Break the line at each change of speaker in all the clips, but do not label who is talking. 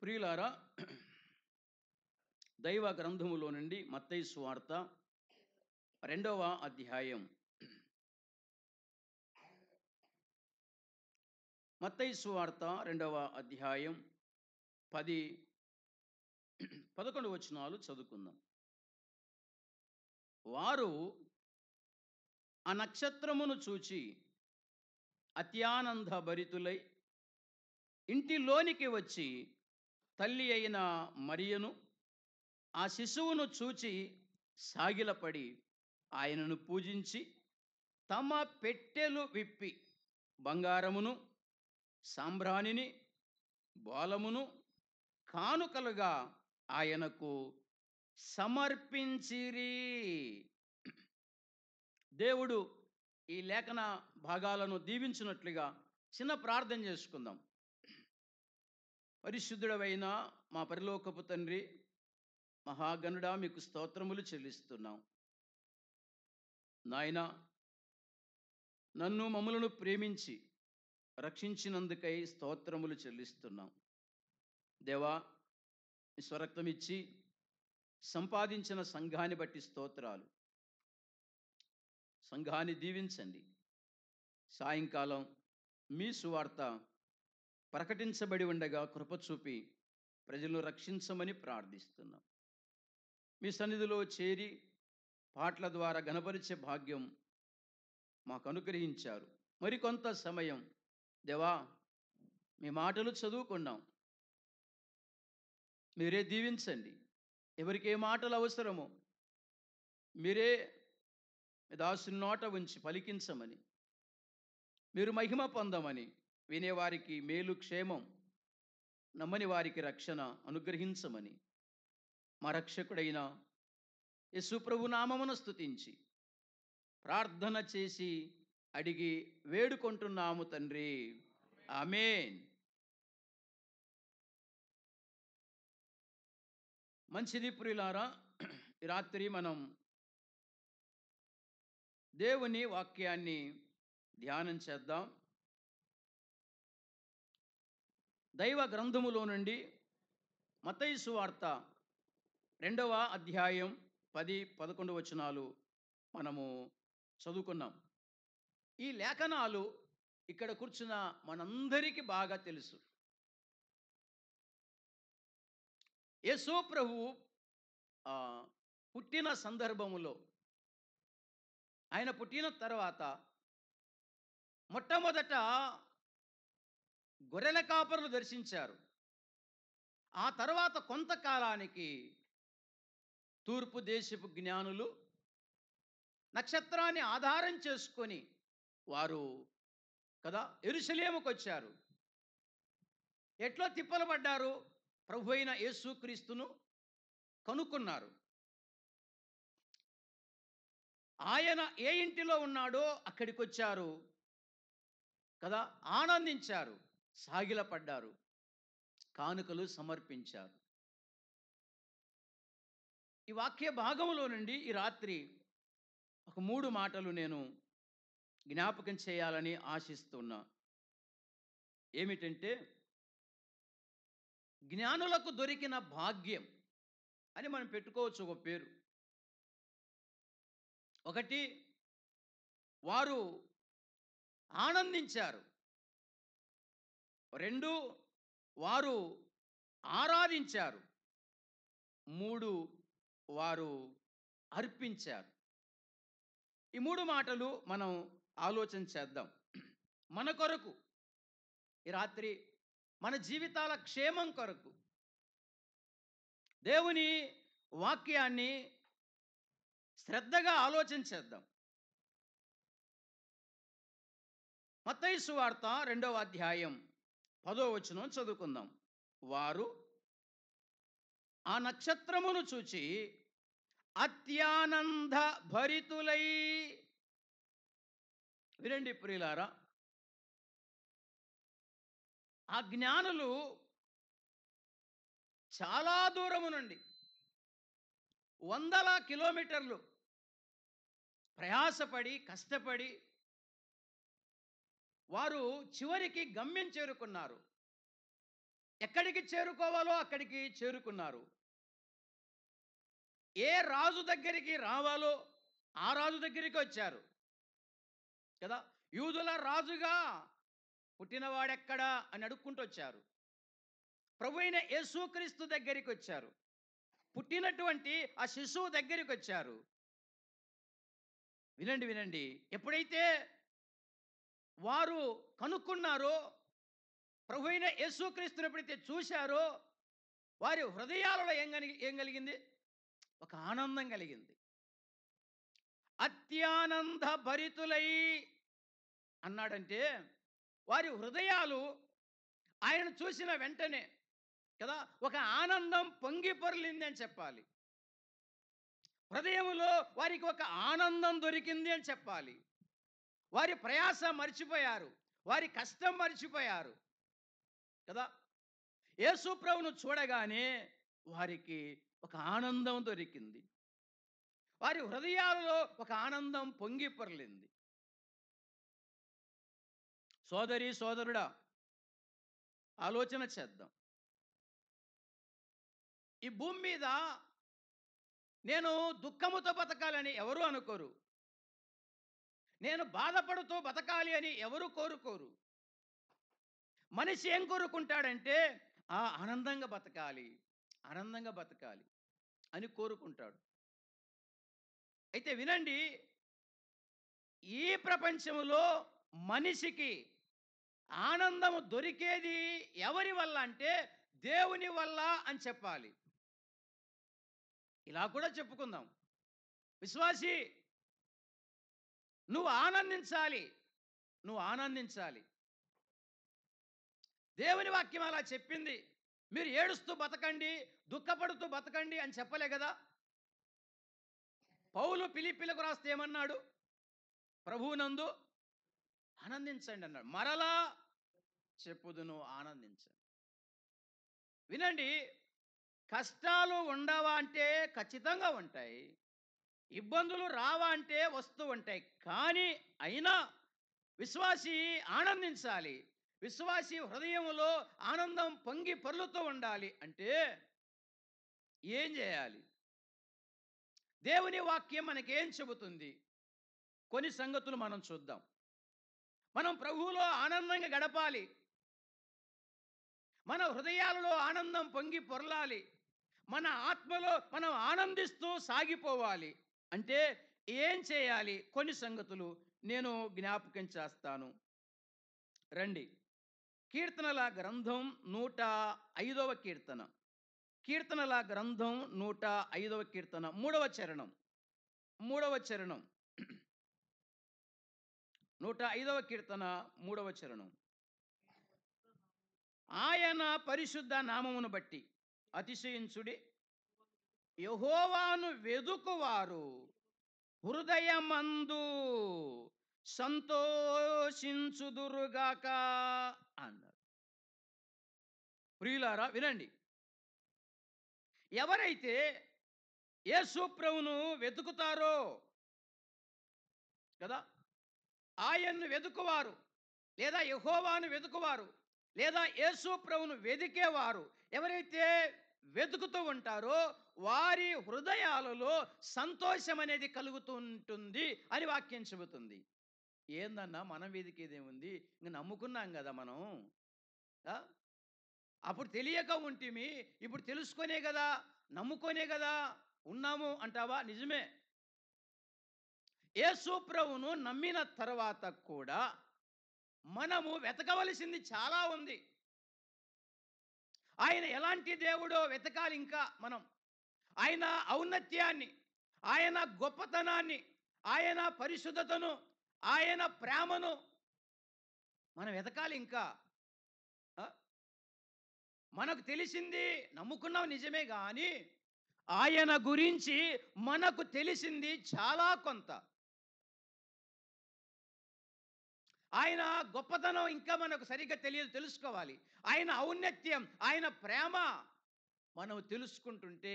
ప్రియులారా, దైవ గ్రంథములో నుండి మత్తయి సువార్త 2వ అధ్యాయం. మత్తయి సువార్త 2వ అధ్యాయం 10, 11 వచనాలు చదువుకుందాం. వారు ఆ నక్షత్రమును చూచి అత్యానంద భరితులై ఇంటిలోనికి వచ్చి తల్లి అయిన మరియను ఆ శిశువును చూచి సాగిలపడి ఆయనను పూజించి తమ పెట్టెలు విప్పి బంగారమును సాంబ్రాణిని బోలమును కానుకలుగా ఆయనకు సమర్పించిరి. దేవుడు ఈ లేఖన భాగాలను దీవించినట్లుగా చిన్న ప్రార్థన చేసుకుందాం. పరిశుద్ధుడవైన మా పరలోకపు తండ్రి, మహాగణుడా, మీకు స్తోత్రములు చెల్లిస్తున్నాం. నాయన, నన్ను మమ్ములను ప్రేమించి రక్షించినందుకై స్తోత్రములు చెల్లిస్తున్నాం. దేవా, మీ స్వరక్తం ఇచ్చి సంపాదించిన సంఘాన్ని బట్టి స్తోత్రాలు. సంఘాన్ని దీవించండి. సాయంకాలం మీ సువార్త ప్రకటించబడి ఉండగా కృప చూపి ప్రజలను రక్షించమని ప్రార్థిస్తున్నాం. మీ సన్నిధిలో చేరి పాటల ద్వారా గణపరిచే భాగ్యం మాకు అనుగ్రహించారు. మరికొంత సమయం దేవా మీ మాటలు చదువుకున్నాం. మీరే దీవించండి. ఎవరికి ఏ మాటలు అవసరమో మీరే దాసుని నోట ఉంచి పలికించమని, మీరు మహిమ పొందమని, వినేవారికి మేలు క్షేమం, నమ్మని వారికి రక్షణ అనుగ్రహించమని మా రక్షకుడైన యేసు ప్రభు నామమును స్తుతించి ప్రార్థన చేసి అడిగి వేడుకుంటున్నాము తండ్రి, ఆమేన్. మంచిది ప్రియులారా, ఈ రాత్రి మనం దేవుని వాక్యాన్ని ధ్యానం చేద్దాం. దైవ గ్రంథములో నుండి మత్తయి సువార్త 2వ అధ్యాయం 10, 11 వచనాలు మనము చదువుకున్నాం. ఈ లేఖనాలు ఇక్కడ కూర్చున్న మనందరికీ బాగా తెలుసు. యేసు ప్రభువు పుట్టిన సందర్భములో, ఆయన పుట్టిన తర్వాత మొట్టమొదట గొర్రెల కాపరులు దర్శించారు. ఆ తర్వాత కొంతకాలానికి తూర్పు దేశపు జ్ఞానులు నక్షత్రాన్ని ఆధారం చేసుకొని వారు యెరూషలేముకు వచ్చారు. ఎట్లా తిప్పలు పడ్డారు? ప్రభు అయిన యేసుక్రీస్తును కనుక్కున్నారు. ఆయన ఏ ఇంటిలో ఉన్నాడో అక్కడికి వచ్చారు ఆనందించారు, సాగిలపడ్డారు, కానుకలు సమర్పించారు. ఈ వాక్య భాగంలో నుండి ఈ రాత్రి ఒక 3 మాటలు నేను జ్ఞాపకం చేయాలని ఆశిస్తున్నా. ఏమిటంటే, జ్ఞానులకు దొరికిన భాగ్యం అని మనం పెట్టుకోవచ్చు ఒక పేరు. ఒకటి, వారు ఆనందించారు. 2, వారు ఆరాధించారు. 3, వారు అర్పించారు. ఈ 3 మాటలు మనం ఆలోచన చేద్దాం. మన కొరకు ఈ రాత్రి, మన జీవితాల క్షేమం కొరకు దేవుని వాక్యాన్ని శ్రద్ధగా ఆలోచన చేద్దాం. మత్తయి సువార్త 2వ అధ్యాయం 10వ వచనం చదువుకుందాం. వారు ఆ నక్షత్రమును చూచి అత్యానంద భరితులై. వినండి ప్రియులారా, ఆ జ్ఞానులు చాలా దూరము నుండి వందల కిలోమీటర్లు ప్రయాసపడి కష్టపడి వారు చివరికి గమ్యం చేరుకున్నారు. ఎక్కడికి చేరుకోవాలో అక్కడికి చేరుకున్నారు. ఏ రాజు దగ్గరికి రావాలో ఆ రాజు దగ్గరికి వచ్చారు కదా. యూదుల రాజుగా పుట్టినవాడెక్కడా అని అడుక్కుంటూ వచ్చారు. ప్రభు అయిన యేసుక్రీస్తు దగ్గరికి వచ్చారు. పుట్టినటువంటి ఆ శిశువు దగ్గరికి వచ్చారు. వినండి, వినండి. ఎప్పుడైతే వారు కనుక్కున్నారో, ప్రభు అయిన యేసుక్రీస్తుని ఎప్పుడైతే చూశారో, వారి హృదయాలలో ఏం కలిగింది? ఒక ఆనందం కలిగింది. అత్యానంద భరితులై అన్నాడంటే, వారి హృదయాలు ఆయనను చూసిన వెంటనే కదా ఒక ఆనందం పొంగి పొర్లింది అని చెప్పాలి. హృదయంలో వారికి ఒక ఆనందం దొరికింది అని చెప్పాలి. వారి ప్రయాస మర్చిపోయారు. వారి కష్టం మర్చిపోయారు కదా. యేసు ప్రభువును చూడగానే వారికి ఒక ఆనందం దొరికింది. వారి హృదయాలలో ఒక ఆనందం పొంగి పొర్లింది. సోదరి సోదరుడా, ఆలోచన చేద్దాం. ఈ భూమి మీద నేను దుఃఖముతో బతకాలని ఎవరు అనుకోరు. నేను బాధపడుతూ బతకాలి అని ఎవరు కోరుకోరు. మనిషి ఏం కోరుకుంటాడంటే ఆనందంగా బతకాలి, ఆనందంగా బతకాలి అని కోరుకుంటాడు. అయితే వినండి, ఈ ప్రపంచంలో మనిషికి ఆనందము దొరికేది ఎవరి వల్ల అంటే దేవుని వల్ల అని చెప్పాలి. ఇలా కూడా చెప్పుకుందాం. విశ్వాసి, నువ్వు ఆనందించాలి, నువ్వు ఆనందించాలి. దేవుని వాక్యం అలా చెప్పింది. మీరు ఏడుస్తూ బతకండి, దుఃఖపడుతూ బతకండి అని చెప్పలే కదా. పౌలు ఫిలిప్పీలకు రాస్తే ఏమన్నాడు? ప్రభువునందు ఆనందించండి అన్నాడు. మరలా చెప్పుదును, ఆనందించండి. వినండి, కష్టాలు ఉండవా అంటే ఖచ్చితంగా ఉంటాయి. ఇబ్బందులు రావా అంటే వస్తూ ఉంటాయి. కానీ అయినా విశ్వాసి ఆనందించాలి. విశ్వాసి హృదయంలో ఆనందం పొంగి పొర్లుతూ ఉండాలి అంటే ఏం చేయాలి? దేవుని వాక్యం మనకేం చెబుతుంది? కొన్ని సంగతులు మనం చూద్దాం. మనం ప్రభువులో ఆనందంగా గడపాలి. మన హృదయాలలో ఆనందం పొంగి పొర్లాలి. మన ఆత్మలో మనం ఆనందిస్తూ సాగిపోవాలి అంటే ఏం చేయాలి? కొన్ని సంగతులు నేను జ్ఞాపకం చేస్తాను. రండి. కీర్తనల గ్రంథం 105వ కీర్తన. కీర్తనల గ్రంథం 105వ కీర్తన 3వ చరణం. 3వ చరణం. 105వ కీర్తన 3వ చరణం. ఆయన పరిశుద్ధ నామమును బట్టి అతిశయించుడి. యెహోవాను వెదుకువారు హృదయమందు సంతోషించుదురుగాక అన్నారు. ప్రియులారా వినండి, ఎవరైతే యేసు ప్రభువును వెతుకుతారో కదా, ఆయన్ను వెతుకువారు లేదా యెహోవాను వెతుకువారు లేదా యేసు ప్రభువును వెదికేవారు ఎవరైతే వెతుకుతూ ఉంటారో వారి హృదయాలలో సంతోషం అనేది కలుగుతూ ఉంటుంది అని వాక్యం చెబుతుంది. ఏందన్నా మనం వెదికేదేముంది? ఇంక నమ్ముకున్నాం కదా మనం. ఆ? అప్పుడు తెలియక ఉంటిమి, ఇప్పుడు తెలుసుకొనే కదా, నమ్ముకొనే కదా ఉన్నాము అంటావా? నిజమే. యేసు ప్రభువును నమ్మిన తర్వాత కూడా మనము వెతకవలసింది చాలా ఉంది. ఆయన ఎలాంటి దేవుడో వెతకాలి ఇంకా మనం. ఆయన ఔన్నత్యాన్ని, ఆయన గొప్పతనాన్ని, ఆయన పరిశుద్ధతను, ఆయన ప్రేమను మనం వెతకాలి ఇంకా. ఆ? మనకు తెలిసింది నమ్ముకున్నాం నిజమే, కానీ ఆయన గురించి మనకు తెలిసింది చాలా కొంత. ఆయన గొప్పతనం ఇంకా మనకు సరిగ్గా తెలియదు, తెలుసుకోవాలి. ఆయన ఔన్నత్యం, ఆయన ప్రేమ మనం తెలుసుకుంటుంటే,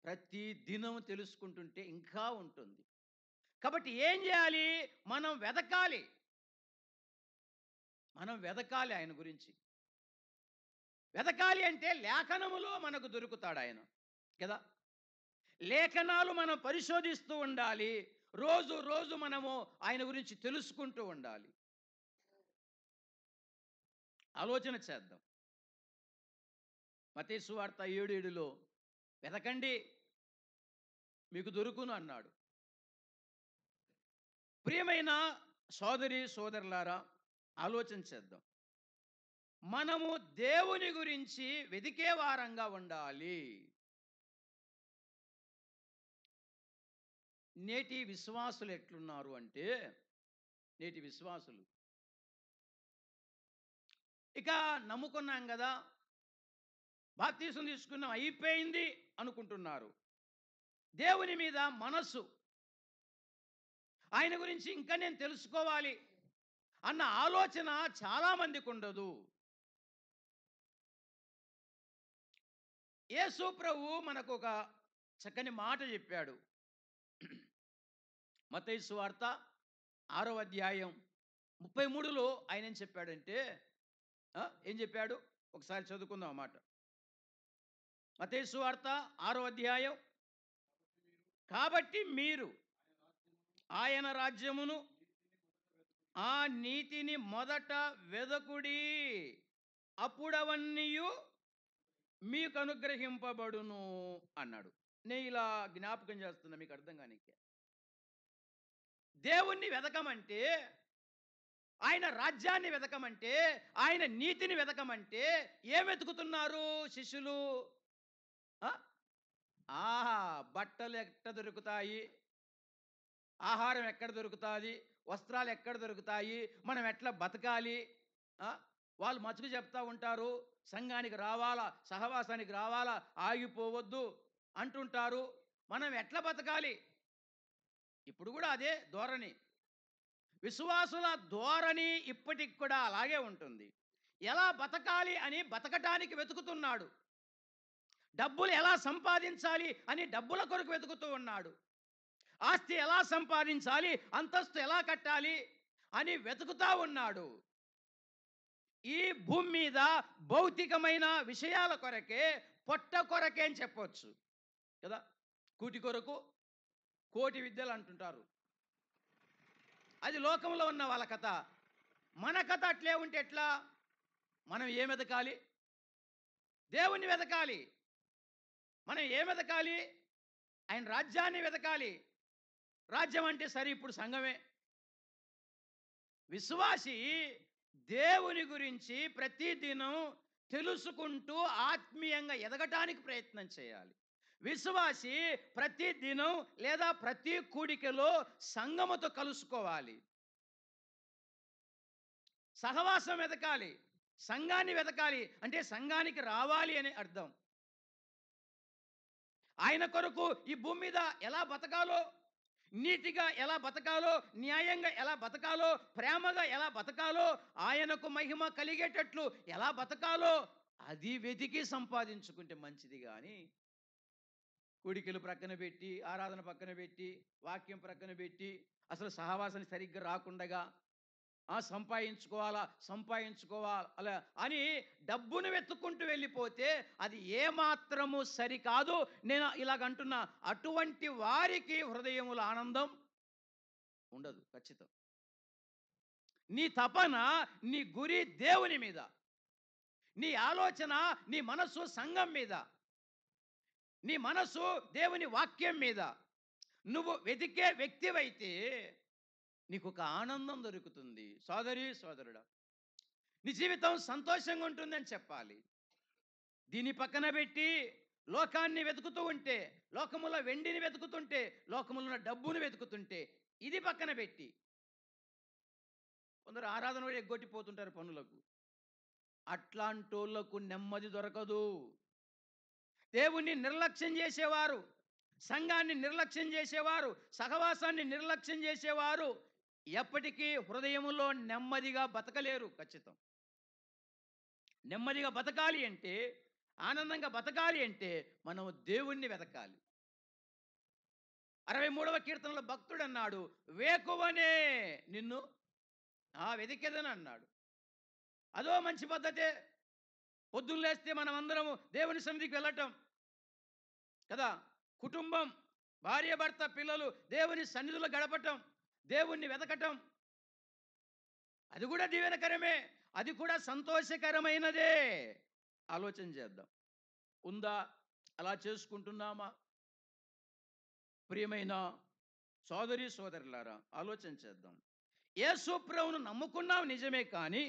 ప్రతి దినం తెలుసుకుంటుంటే ఇంకా ఉంటుంది. కాబట్టి ఏం చేయాలి? మనం వెదకాలి. మనం వెదకాలి ఆయన గురించి. వెతకాలి అంటే లేఖనములో మనకు దొరుకుతాడు ఆయన కదా. లేఖనాలు మనం పరిశోధిస్తూ ఉండాలి. రోజు రోజు మనము ఆయన గురించి తెలుసుకుంటూ ఉండాలి. ఆలోచన చేద్దాం. మత్తయి సువార్త 7:7లో వెతకండి మీకు దొరుకును అన్నాడు. ప్రియమైన సోదరి సోదరులారా, ఆలోచన చేద్దాం. మనము దేవుని గురించి వెదికే వారంగా ఉండాలి. నేటి విశ్వాసులు ఎట్లున్నారు అంటే, నేటి విశ్వాసులు ఇక నమ్ముకున్నాం కదా, బాప్తీసం తీసుకున్నాం అయిపోయింది అనుకుంటున్నారు. దేవుని మీద మనస్సు, ఆయన గురించి ఇంకా నేను తెలుసుకోవాలి అన్న ఆలోచన చాలా మందికి ఉండదు. యేసు ప్రభు మనకు ఒక చక్కని మాట చెప్పాడు. మత్తయి సువార్త 6వ అధ్యాయం 33లో ఆయన ఏం చెప్పాడంటే, ఏం చెప్పాడు ఒకసారి చదువుకుందాం ఆ మాట. మత్తయి సువార్త 6వ అధ్యాయం, కాబట్టి మీరు ఆయన రాజ్యమును ఆ నీతిని మొదట వెదకుడి, అప్పుడవన్నీయు మీకు అనుగ్రహింపబడును అన్నాడు. నేను ఇలా జ్ఞాపకం చేస్తున్నా మీకు అర్థం కానీకే. దేవుణ్ణి వెదకమంటే, ఆయన రాజ్యాన్ని వెదకమంటే, ఆయన నీతిని వెదకమంటే ఏం వెతుకుతున్నారు శిష్యులు? ఆహా, బట్టలు ఎక్కడ దొరుకుతాయి, ఆహారం ఎక్కడ దొరుకుతుంది, వస్త్రాలు ఎక్కడ దొరుకుతాయి, మనం ఎట్లా బతకాలి. వాళ్ళు మచ్చుకు చెప్తా ఉంటారు, సంఘానికి రావాలా, సహవాసానికి రావాలా, ఆగిపోవద్దు అంటుంటారు. మనం ఎట్లా బతకాలి? ఇప్పుడు కూడా అదే ధోరణి, విశ్వాసుల ధోరణి ఇప్పటికి కూడా అలాగే ఉంటుంది. ఎలా బతకాలి అని బతకటానికి వెతుకుతున్నాడు. డబ్బులు ఎలా సంపాదించాలి అని డబ్బుల కొరకు వెతుకుతూ ఉన్నాడు. ఆస్తి ఎలా సంపాదించాలి, అంతస్తు ఎలా కట్టాలి అని వెతుకుతా ఉన్నాడు. ఈ భూమి మీద భౌతికమైన విషయాల కొరకే, పొట్ట కొరకే అని చెప్పవచ్చు కదా. కూటి కొరకు కోటి విద్యలు అంటుంటారు. అది లోకంలో ఉన్న వాళ్ళ కథ. మన కథ అట్లే ఉంటే ఎట్లా? మనం ఏం వెతకాలి? దేవుణ్ణి వెతకాలి. మనం ఏం వెతకాలి? ఆయన రాజ్యాన్ని వెతకాలి. రాజ్యం అంటే సరే ఇప్పుడు సంఘమే. విశ్వాసి దేవుని గురించి ప్రతిదినం తెలుసుకుంటూ ఆత్మీయంగా ఎదగటానికి ప్రయత్నం చేయాలి. విశ్వాసి ప్రతి దినం లేదా ప్రతి కూడికలో సంఘముతో కలుసుకోవాలి, సహవాసం వెతకాలి, సంఘాన్ని వెతకాలి. అంటే సంఘానికి రావాలి అని అర్థం. ఆయన కొరకు ఈ భూమి మీద ఎలా బతకాలో, నీతిగా ఎలా బతకాలో, న్యాయంగా ఎలా బతకాలో, ప్రేమగా ఎలా బతకాలో, ఆయనకు మహిమ కలిగేటట్లు ఎలా బతకాలో అది వెతికి సంపాదించుకుంటే మంచిది. కానీ కూడికలు ప్రక్కన పెట్టి, ఆరాధన పక్కన పెట్టి, వాక్యం ప్రక్కన పెట్టి, అసలు సహవాసాన్ని సరిగ్గా రాకుండగా సంపాదించుకోవాలా అలా అని డబ్బును వెతుక్కుంటూ వెళ్ళిపోతే అది ఏమాత్రము సరికాదు. నేను ఇలాగంటున్నా, అటువంటి వారికి హృదయముల ఆనందం ఉండదు. ఖచ్చితం. నీ తపన, నీ గురి దేవుని మీద, నీ ఆలోచన, నీ మనస్సు సంఘం మీద, నీ మనస్సు దేవుని వాక్యం మీద నువ్వు వెతికే వ్యక్తివైతే నీకు ఒక ఆనందం దొరుకుతుంది. సోదరి సోదరుడా, నీ జీవితం సంతోషంగా ఉంటుందని చెప్పాలి. దీని పక్కన పెట్టి లోకాన్ని వెతుకుతూ ఉంటే, లోకములో వెండిని వెతుకుతుంటే, లోకములో డబ్బును వెతుకుతుంటే, ఇది పక్కన పెట్టి కొందరు ఆరాధన కూడా ఎగ్గొట్టిపోతుంటారు పనులకు. అట్లాంటోళ్లకు నెమ్మది దొరకదు. దేవుణ్ణి నిర్లక్ష్యం చేసేవారు, సంఘాన్ని నిర్లక్ష్యం చేసేవారు, సహవాసాన్ని నిర్లక్ష్యం చేసేవారు ఎప్పటికీ హృదయములో నెమ్మదిగా బతకలేరు. ఖచ్చితం. నెమ్మదిగా బతకాలి అంటే, ఆనందంగా బతకాలి అంటే మనం దేవుణ్ణి వెతకాలి. 63వ కీర్తనలో భక్తుడు అన్నాడు, వేకువనే నిన్ను వెతికేదని అన్నాడు. అదో మంచి పద్ధతే. పొద్దున్న లేస్తే మనం అందరము దేవుని సన్నిధికి వెళ్ళటం కదా. కుటుంబం, భార్య, భర్త, పిల్లలు దేవుని సన్నిధిలో గడపటం, దేవుణ్ణి వెతకటం, అది కూడా దీవెనకరమే. అది కూడా సంతోషకరమైనదే. ఆలోచన చేద్దాం. ఉందా? అలా చేసుకుంటున్నామా? ప్రియమైన సోదరి సోదరులారా, ఆలోచన చేద్దాం. యేసు ప్రభువును నమ్ముకున్నాం నిజమే, కానీ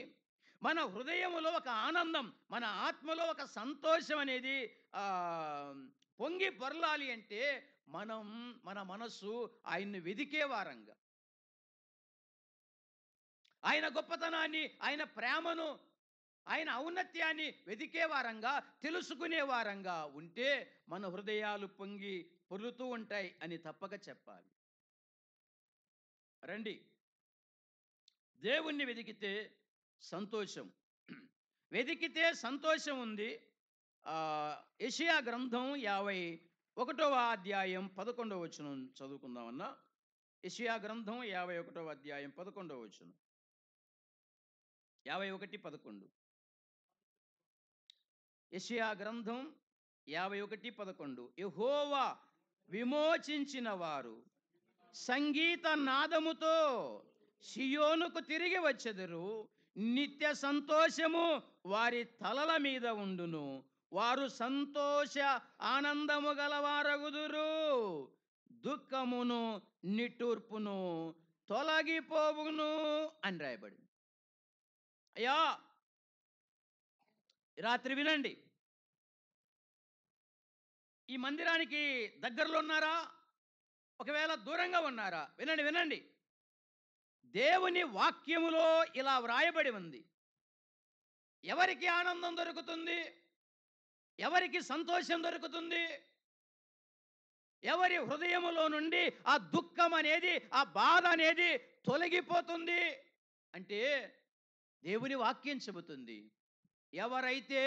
మన హృదయములో ఒక ఆనందం, మన ఆత్మలో ఒక సంతోషం అనేది పొంగి పొరలాలి అంటే మనం మన మనస్సు ఆయన్ని వెదికే వారంగా, ఆయన గొప్పతనాన్ని, ఆయన ప్రేమను, ఆయన ఔన్నత్యాన్ని వెదికే వారంగా, తెలుసుకునే వారంగా ఉంటే మన హృదయాలు పొంగి పొర్లుతూ ఉంటాయి అని తప్పక చెప్పాలి. రండి, దేవుణ్ణి వెతికితే సంతోషం, వెతికితే సంతోషం ఉంది. యెషయా గ్రంథం 51వ అధ్యాయం 11వ వచనం చదువుకుందామన్నా. యెషయా గ్రంథం 51వ అధ్యాయం 11వ వచనం. 51:11. యెషయా గ్రంథం 51:11. యెహోవా విమోచించిన వారు సంగీత నాదముతో సియోనుకు తిరిగి వచ్చెదరు. నిత్య సంతోషము వారి తలల మీద ఉండును. వారు సంతోష ఆనందము గలవారగుదురు. దుఃఖమును నిట్టూర్పును తొలగిపోవును అని రాయబడింది. అయ్యా, రాత్రి వినండి. ఈ మందిరానికి దగ్గరలో ఉన్నారా? ఒకవేళ దూరంగా ఉన్నారా? వినండి, వినండి. దేవుని వాక్యములో ఇలా వ్రాయబడి ఉంది. ఎవరికి ఆనందం దొరుకుతుంది? ఎవరికి సంతోషం దొరుకుతుంది? ఎవరి హృదయములో నుండి ఆ దుఃఖం అనేది, ఆ బాధ అనేది తొలగిపోతుంది అంటే దేవుని వాక్యం చెబుతుంది. ఎవరైతే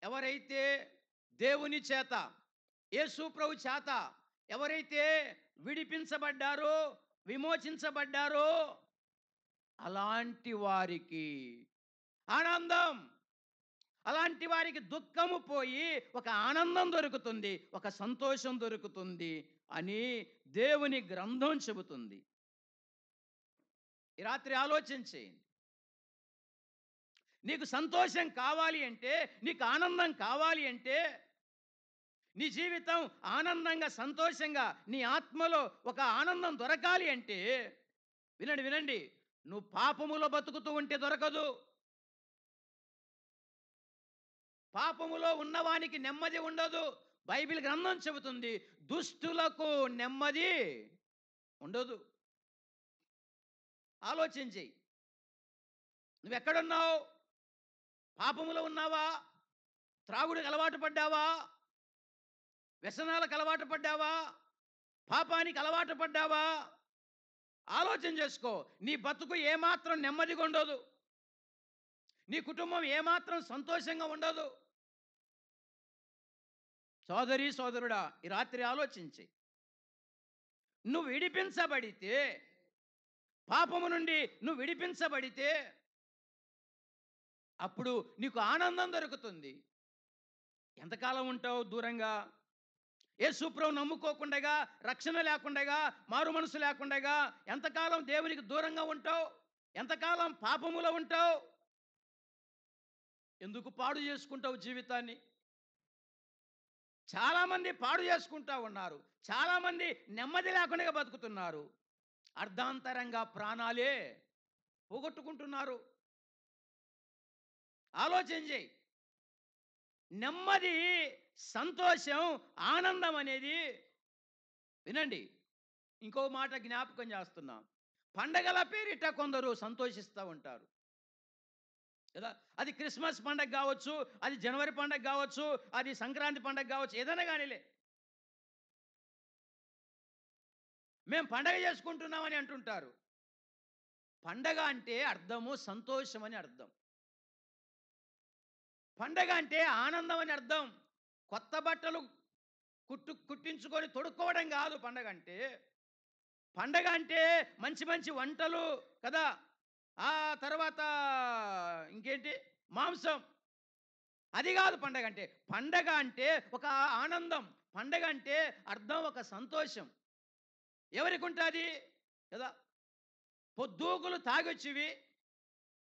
ఎవరైతే దేవుని చేత, యేసు ప్రభు చేత ఎవరైతే విడిపించబడ్డారో, విమోచించబడ్డారో, అలాంటి వారికి ఆనందం, అలాంటి వారికి దుఃఖము పోయి ఒక ఆనందం దొరుకుతుంది, ఒక సంతోషం దొరుకుతుంది అని దేవుని గ్రంథం చెబుతుంది. ఈ రాత్రి ఆలోచన చేయండి. నీకు సంతోషం కావాలి అంటే, నీకు ఆనందం కావాలి అంటే, నీ జీవితం ఆనందంగా, సంతోషంగా, నీ ఆత్మలో ఒక ఆనందం దొరకాలి అంటే, వినండి, వినండి, నువ్వు పాపములో బతుకుతూ ఉంటే దొరకదు. పాపములో ఉన్నవానికి నెమ్మది ఉండదు. బైబిల్ గ్రంథం చెబుతుంది, దుష్టులకు నెమ్మది ఉండదు. ఆలోచన చెయ్యి. నువ్వెక్కడున్నావు? పాపములో ఉన్నావా? త్రాగుడికి అలవాటు పడ్డావా? వ్యసనాలకు అలవాటు పడ్డావా? పాపానికి అలవాటు పడ్డావా? ఆలోచన చేసుకో. నీ బతుకు ఏమాత్రం నెమ్మదిగా ఉండదు. నీ కుటుంబం ఏమాత్రం సంతోషంగా ఉండదు. సోదరి సోదరుడా, ఈ రాత్రి ఆలోచించి, నువ్వు విడిపించబడితే, పాపము నుండి నువ్వు విడిపించబడితే అప్పుడు నీకు ఆనందం దొరుకుతుంది. ఎంతకాలం ఉంటావు దూరంగా? యేసు ప్రభువును నమ్ముకోకుండా, రక్షణ లేకుండా, మారు మనసు లేకుండా ఎంతకాలం దేవునికి దూరంగా ఉంటావు? ఎంతకాలం పాపములో ఉంటావు? ఎందుకు పాడు చేసుకుంటావు జీవితాన్ని? చాలామంది పాడు చేసుకుంటా ఉన్నారు. చాలామంది నెమ్మది లేకుండా బతుకుతున్నారు. అర్ధాంతరంగా ప్రాణాలే పోగొట్టుకుంటున్నారు. ఆలోచన చేయి. నెమ్మది, సంతోషం, ఆనందం అనేది, వినండి, ఇంకో మాట జ్ఞాపకం చేస్తున్నాం. పండగల పేరిట కొందరు సంతోషిస్తూ ఉంటారు కదా. అది క్రిస్మస్ పండగ కావచ్చు, అది జనవరి పండగ కావచ్చు, అది సంక్రాంతి పండగ కావచ్చు, ఏదైనా కానీలే, మేము పండగ చేసుకుంటున్నామని అంటుంటారు. పండగ అంటే అర్థము సంతోషం అని అర్థం. పండగ అంటే ఆనందం అని అర్థం. కొత్త బట్టలు కుట్టించుకొని తొడుక్కోవడం కాదు పండగ అంటే. పండగ అంటే మంచి మంచి వంటలు కదా. ఆ తర్వాత ఇంకేంటి, మాంసం, అది కాదు పండగ అంటే. పండగ అంటే ఒక ఆనందం. పండగ అంటే అర్థం ఒక సంతోషం. ఎవరికుంటాది కదా? పొద్దూకులు తాగొచ్చివి,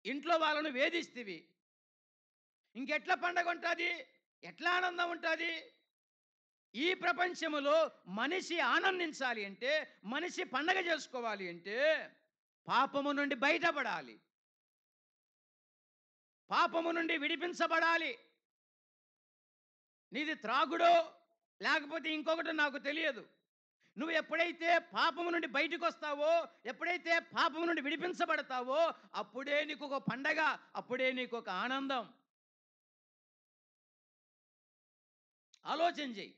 ఇంట్లో వాళ్ళను వేధిస్తివి. ఇంకెట్లా పండగ ఉంటది? ఎట్లా ఆనందం ఉంటది? ఈ ప్రపంచములో మనిషి ఆనందించాలి అంటే, మనిషి పండగ చేసుకోవాలి అంటే, పాపము నుండి బయటపడాలి. పాపము నుండి విడిపించబడాలి. నీది త్రాగుడో, లేకపోతే ఇంకొకటో నాకు తెలియదు. నువ్వు ఎప్పుడైతే పాపము నుండి బయటికొస్తావో, ఎప్పుడైతే పాపము నుండి విడిపించబడతావో, అప్పుడే నీకొక పండగ, అప్పుడే నీకొక ఆనందం. ఆలోచన చెయ్యి.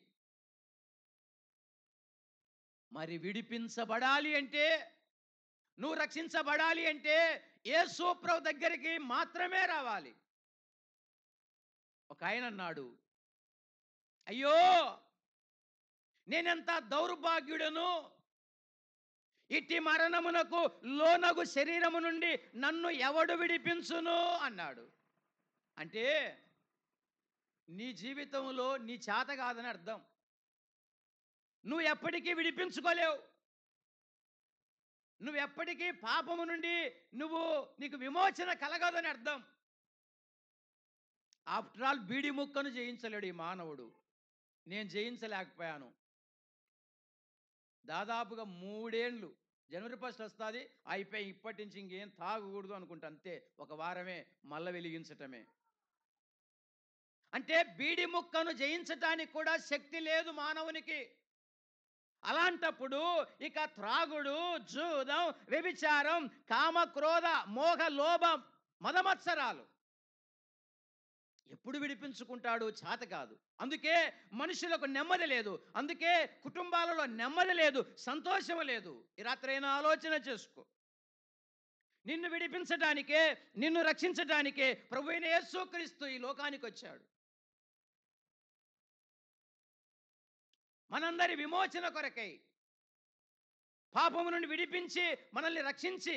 మరి విడిపించబడాలి అంటే, నువ్వు రక్షించబడాలి అంటే, యేసు ప్రభు దగ్గరికి మాత్రమే రావాలి. ఒకాయన అన్నాడు, అయ్యో! నేనెంత దౌర్భాగ్యుడను. ఇట్టి మరణమునకు లోనగు శరీరము నుండి నన్ను ఎవడు విడిపించును అన్నాడు. అంటే నీ జీవితంలో నీ చేత కాదని అర్థం. నువ్వు ఎప్పటికీ విడిపించుకోలేవు. నువ్వు ఎప్పటికీ పాపము నుండి నీకు విమోచన కలగదని అర్థం. ఆఫ్టర్ ఆల్ బీడి ముక్కను జయించలేడు ఈ మానవుడు. నేను జయించలేకపోయాను. దాదాపుగా 3 ఏండ్లు. జనవరి 1 వస్తుంది, అయిపోయి ఇప్పటి నుంచి ఇంకేం తాగకూడదు అనుకుంటా అంతే. ఒక వారమే మళ్ళ వెలిగించటమే. అంటే బీడి ముక్కను జయించటానికి కూడా శక్తి లేదు మానవునికి. అలాంటప్పుడు ఇక త్రాగుడు, జూదం, వ్యభిచారం, కామ, క్రోధ, మోహ, లోభం, మదమత్సరాలు ఎప్పుడు విడిపించుకుంటాడు? చేత కాదు. అందుకే మనుషులకు నెమ్మది లేదు. అందుకే కుటుంబాలలో నెమ్మది లేదు, సంతోషం లేదు. ఈ రాత్రైనా ఆలోచన చేసుకో. నిన్ను విడిపించడానికే, నిన్ను రక్షించడానికే ప్రభువైన యేసుక్రీస్తు ఈ లోకానికి వచ్చాడు. మనందరి విమోచన కొరకై, పాపము నుండి విడిపించి మనల్ని రక్షించి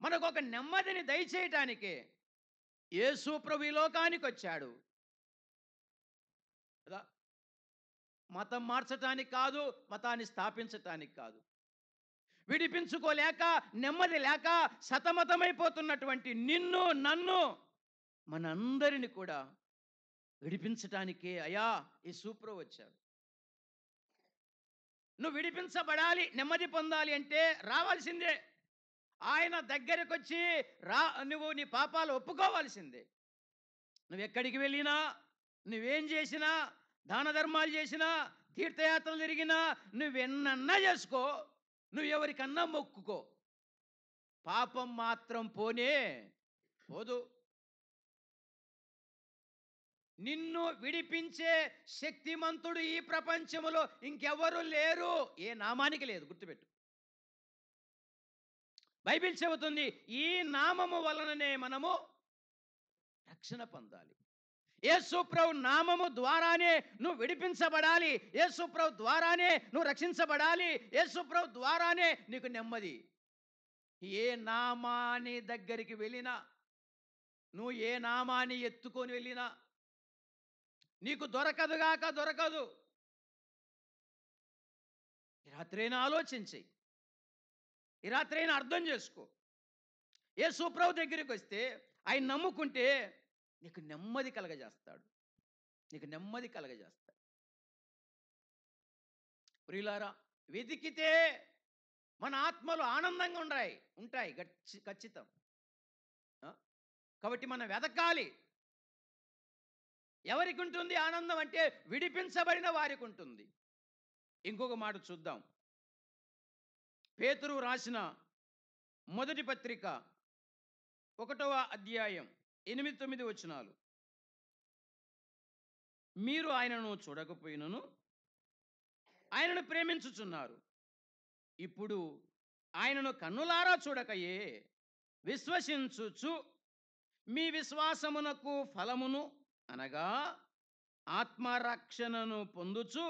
మనకు ఒక నెమ్మదిని దయచేయటానికే యేసు ప్రభు ఈ లోకానికి వచ్చాడు కదా. మతం మార్చటానికి కాదు, మతాన్ని స్థాపించటానికి కాదు. విడిపించుకోలేక, నెమ్మది లేక సతమతమైపోతున్నటువంటి నిన్ను, నన్ను, మనందరిని కూడా విడిపించటానికే అయా యేసు ప్రభు వచ్చాడు. నువ్వు విడిపించబడాలి, నెమ్మది పొందాలి అంటే రావాల్సిందే. ఆయన దగ్గరకు వచ్చి నువ్వు నీ పాపాలు ఒప్పుకోవాల్సిందే. నువ్వెక్కడికి వెళ్ళినా, నువ్వేం చేసినా, దాన ధర్మాలు చేసినా, తీర్థయాత్రలు తిరిగినా, నువ్వెన్నన్నా చేసుకో, నువ్వు ఎవరికన్నా మొక్కుకో, పాపం మాత్రం పోనే పోదు. నిన్ను విడిపించే శక్తిమంతుడు ఈ ప్రపంచములో ఇంకెవరు లేరు. ఏ నామానికి లేదు, గుర్తుపెట్టు. బైబిల్ చెబుతుంది, ఈ నామము వలననే మనము రక్షణ పొందాలి. యేసు ప్రభు నామము ద్వారానే నువ్వు విడిపించబడాలి. యేసు ప్రభు ద్వారానే నువ్వు రక్షించబడాలి. యేసు ప్రభు ద్వారానే నీకు నెమ్మది. ఏ నామాని దగ్గరికి వెళ్ళినా, నువ్వు ఏ నామాన్ని ఎత్తుకొని వెళ్ళినా నీకు దొరకదుగాక దొరకదు. ఈ రాత్రైనా ఆలోచించి, ఈ రాత్రైనా అర్థం చేసుకో. యేసు ప్రభు దగ్గరికి వస్తే, ఆయన నమ్ముకుంటే నీకు నెమ్మది కలగజేస్తాడు. నీకు నెమ్మది కలగజేస్తాడు. ప్రియులారా, వెతికితే మన ఆత్మలు ఆనందంగా ఉంటాయి ఖచ్చితం. కాబట్టి మనం వెతకాలి. ఎవరికి ఉంటుంది ఆనందం అంటే విడిపించబడిన వారికి ఉంటుంది. ఇంకొక మాట చూద్దాం. పేతురు రాసిన మొదటి పత్రిక 1వ అధ్యాయం 8-9 వచనాలు. మీరు ఆయనను చూడకపోయినను ఆయనను ప్రేమించుచున్నారు. ఇప్పుడు ఆయనను కన్నులారా చూడకయే విశ్వసించుచు మీ విశ్వాసమునకు ఫలమును అనగా ఆత్మరక్షణను పొందుచు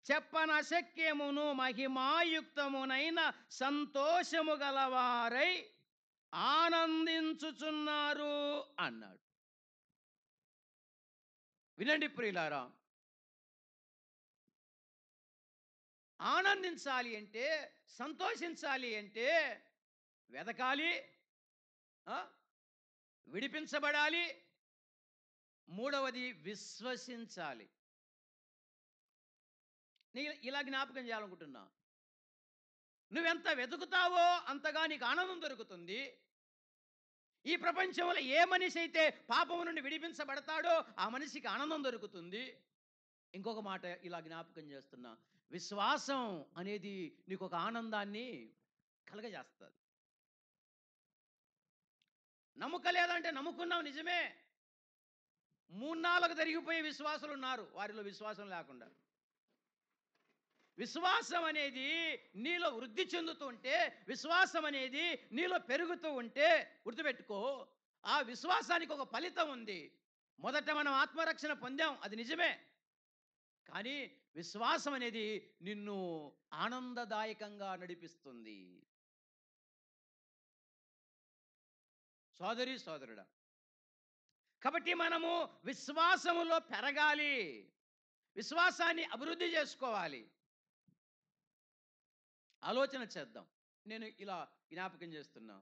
చెప్పనశక్యమును మహిమాయుక్తమునైన సంతోషము గలవారై ఆనందించుచున్నారు అన్నాడు. వినండి ప్రియులారా, ఆనందించాలి అంటే, సంతోషించాలి అంటే వెదకాలి, ఆ, విడిపించబడాలి, మూడవది విశ్వసించాలి. ఇలా జ్ఞాపకం చేయాలనుకుంటున్నా. నువ్వెంత వెతుకుతావో అంతగా నీకు ఆనందం దొరుకుతుంది. ఈ ప్రపంచంలో ఏ మనిషి అయితే పాపము నుండి విడిపించబడతాడో ఆ మనిషికి ఆనందం దొరుకుతుంది. ఇంకొక మాట ఇలా జ్ఞాపకం చేస్తున్నా, విశ్వాసం అనేది నీకు ఒక ఆనందాన్ని కలగజేస్తుంది. నమ్మకం లేదంటే నమ్ముకున్నావు నిజమే. మూన్నాళ్ళకు జరిగిపోయే విశ్వాసులు ఉన్నారు, వారిలో విశ్వాసం లేకుండా. విశ్వాసం అనేది నీలో వృద్ధి చెందుతూ ఉంటే, విశ్వాసం అనేది నీలో పెరుగుతూ ఉంటే గుర్తుపెట్టుకో, ఆ విశ్వాసానికి ఒక ఫలితం ఉంది. మొదట మనం ఆత్మరక్షణ పొందాం, అది నిజమే. కానీ విశ్వాసం అనేది నిన్ను ఆనందదాయకంగా నడిపిస్తుంది. సోదరి సోదరుడా, కాబట్టి మనము విశ్వాసములో పెరగాలి, విశ్వాసాన్ని అభివృద్ధి చేసుకోవాలి. ఆలోచన చేద్దాం. నేను ఇలా జ్ఞాపకం చేస్తున్నా,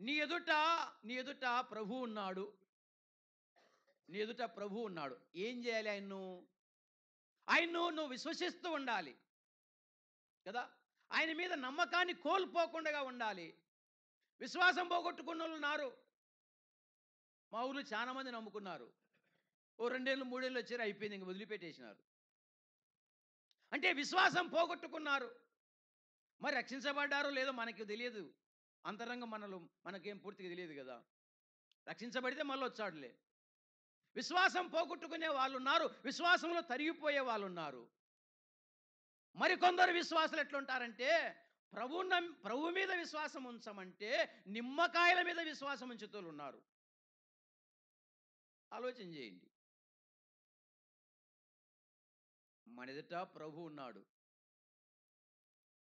నీ ఎదుట నీ ఎదుట ప్రభు ఉన్నాడు, నీ ఎదుట ప్రభు ఉన్నాడు. ఏం చేయాలి? ఆయన్ను నువ్వు విశ్వసిస్తూ ఉండాలి కదా. ఆయన మీద నమ్మకాన్ని కోల్పోకుండా ఉండాలి. విశ్వాసం పోగొట్టుకున్న వాళ్ళు ఉన్నారు. మా ఊళ్ళో చాలా మంది నమ్ముకున్నారు, ఓ 2 ఏళ్ళు 3 ఏళ్ళు వచ్చారు, అయిపోయింది, ఇంక వదిలిపెట్టేసినారు. అంటే విశ్వాసం పోగొట్టుకున్నారు. మరి రక్షించబడ్డారో లేదో మనకి తెలియదు, అంతరంగం మనకేం పూర్తిగా తెలియదు కదా. రక్షించబడితే మళ్ళీ వచ్చాడులే. విశ్వాసం పోగొట్టుకునే వాళ్ళు ఉన్నారు, విశ్వాసంలో తరిగిపోయే వాళ్ళు ఉన్నారు. మరికొందరు విశ్వాసులు ఎట్లుంటారంటే, ప్రభు మీద విశ్వాసం ఉంచమంటే నిమ్మకాయల మీద విశ్వాసం ఉంచుతూ ఉన్నారు. ఆలోచన చేయండి. మన ఎదుట ప్రభు ఉన్నాడు,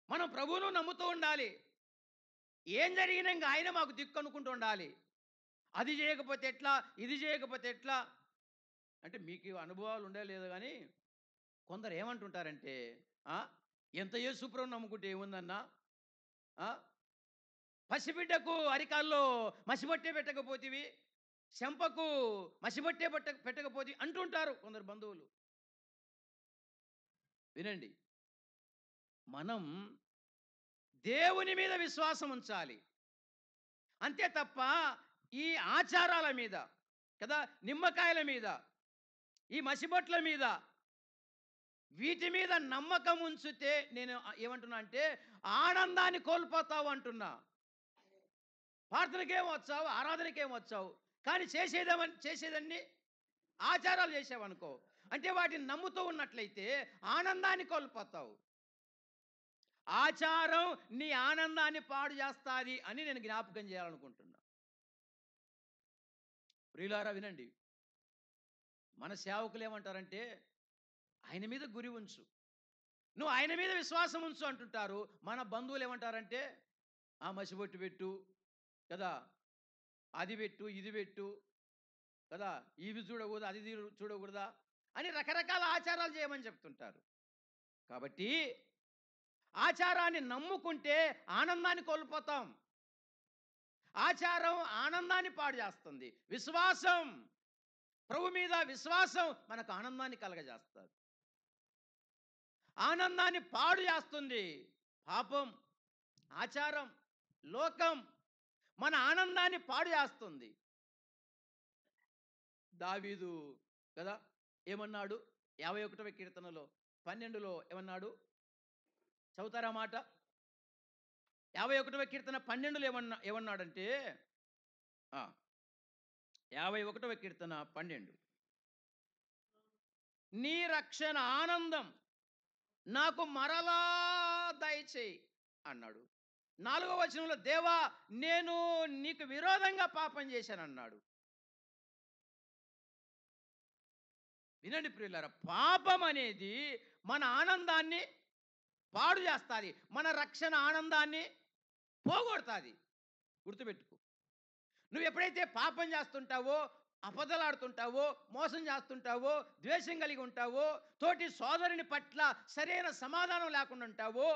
మనం ప్రభువును నమ్ముతూ ఉండాలి. ఏం జరిగినా ఇంకా ఆయన మాకు దిక్కు అనుకుంటూ ఉండాలి. అది చేయకపోతే ఎట్లా, ఇది చేయకపోతే ఎట్లా అంటే, మీకు అనుభవాలు ఉండే లేదు కానీ కొందరు ఏమంటుంటారంటే, ఎంత యేసుప్రభువుని నమ్ముకుంటే ఏముందన్నా, పసిబిడ్డకు అరికాల్లో మసిబట్టే పెట్టకపోతేవి, చెంపకు మసిబట్టే పెట్టకపోతే అంటుంటారు కొందరు బంధువులు. వినండి, మనం దేవుని మీద విశ్వాసం ఉంచాలి, అంతే తప్ప ఈ ఆచారాల మీద కదా, నిమ్మకాయల మీద, ఈ మసిబొట్ల మీద, వీటి మీద నమ్మకం ఉంచితే నేను ఏమంటున్నా అంటే ఆనందాన్ని కోల్పోతావు అంటున్నా. ప్రార్థనకేం వచ్చావు, ఆరాధనకేం వచ్చావు, కానీ చేసేదన్నీ ఆచారాలు చేసావనుకో, అంటే వాటిని నమ్ముతూ ఉన్నట్లయితే ఆనందాన్ని కోల్పోతావు. ఆచారం నీ ఆనందాన్ని పాడు చేస్తుంది అని నేను జ్ఞాపకం చేయాలనుకుంటున్నా. ప్రియులారా వినండి, మన సేవకులు ఏమంటారంటే ఆయన మీద గురి ఉంచు, నువ్వు ఆయన మీద విశ్వాసం ఉంచు అంటుంటారు. మన బంధువులు ఏమంటారంటే ఆ మసిబొట్టు పెట్టు కదా, అది పెట్టు, ఇది పెట్టు కదా, ఇవి చూడకూడదు, అది చూడకూడదా అని రకరకాల ఆచారాలు చేయమని చెప్తుంటారు. కాబట్టి ఆచారాన్ని నమ్ముకుంటే ఆనందాన్ని కోల్పోతాం. ఆచారం ఆనందాన్ని పాడు చేస్తుంది. విశ్వాసం, ప్రభు మీద విశ్వాసం మనకు ఆనందాన్ని కలగజేస్తుంది. ఆనందాన్ని పాడు చేస్తుంది పాపం, ఆచారం, లోకం మన ఆనందాన్ని పాడు చేస్తుంది. దావీదు కదా ఏమన్నాడు, 51వ కీర్తనలో 12లో ఏమన్నాడు, చదువుతారా మాట? 51వ కీర్తన 12లో ఏమన్నాడంటే 51వ కీర్తన 12, నీ రక్షణ ఆనందం నాకు మరలా దయచేయి అన్నాడు. 4వ వచనంలో దేవా నేను నీకు విరోధంగా పాపం చేశాను అన్నాడు. వినండి ప్రియులారా, పాపం అనేది మన ఆనందాన్ని పాడు చేస్తుంది, మన రక్షణ ఆనందాన్ని పోగొడుతుంది. గుర్తుపెట్టుకో, నువ్వు ఎప్పుడైతే పాపం చేస్తుంటావో అబద్ధలాడుతుంటావో, మోసం చేస్తుంటావో, ద్వేషం కలిగి ఉంటావో, తోటి సోదరుని పట్ల సరైన సమాధానం లేకుండా ఉంటావో,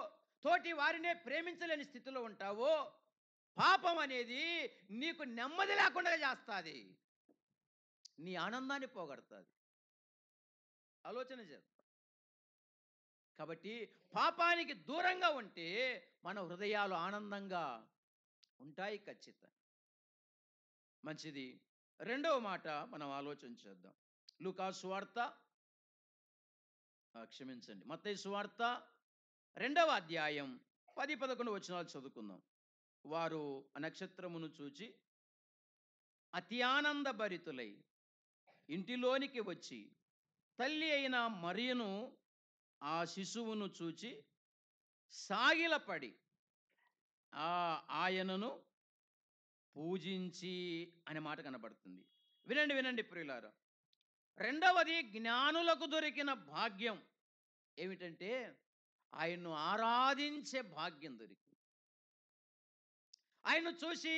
తోటి వారినే ప్రేమించలేని స్థితిలో ఉంటావో, పాపం అనేది నీకు నెమ్మది లేకుండా చేస్తుంది. నీ ఆనందాన్ని పోగొడుతుంది. ఆలోచన చేద్దాం. కాబట్టి పాపానికి దూరంగా ఉంటే మన హృదయాలు ఆనందంగా ఉంటాయి ఖచ్చితంగా. మంచిది. రెండవ మాట మనం ఆలోచన చేద్దాం. లూకా సువార్త, క్షమించండి, మత్తయి సువార్త 2వ అధ్యాయం 10, 11 వచనాలు చదువుకుందాం. వారు ఆ నక్షత్రమును చూచి అతి ఆనంద భరితులై ఇంటిలోనికి వచ్చి తల్లి అయిన మరియను ఆ శిశువును చూచి సాగిలపడి ఆయనను పూజించి అనే మాట కనబడుతుంది. వినండి వినండి ప్రియులారా. రెండవది జ్ఞానులకు దొరికిన భాగ్యం ఏమిటంటే ఆయన్ను ఆరాధించే భాగ్యం దొరికింది. ఆయన్ను చూసి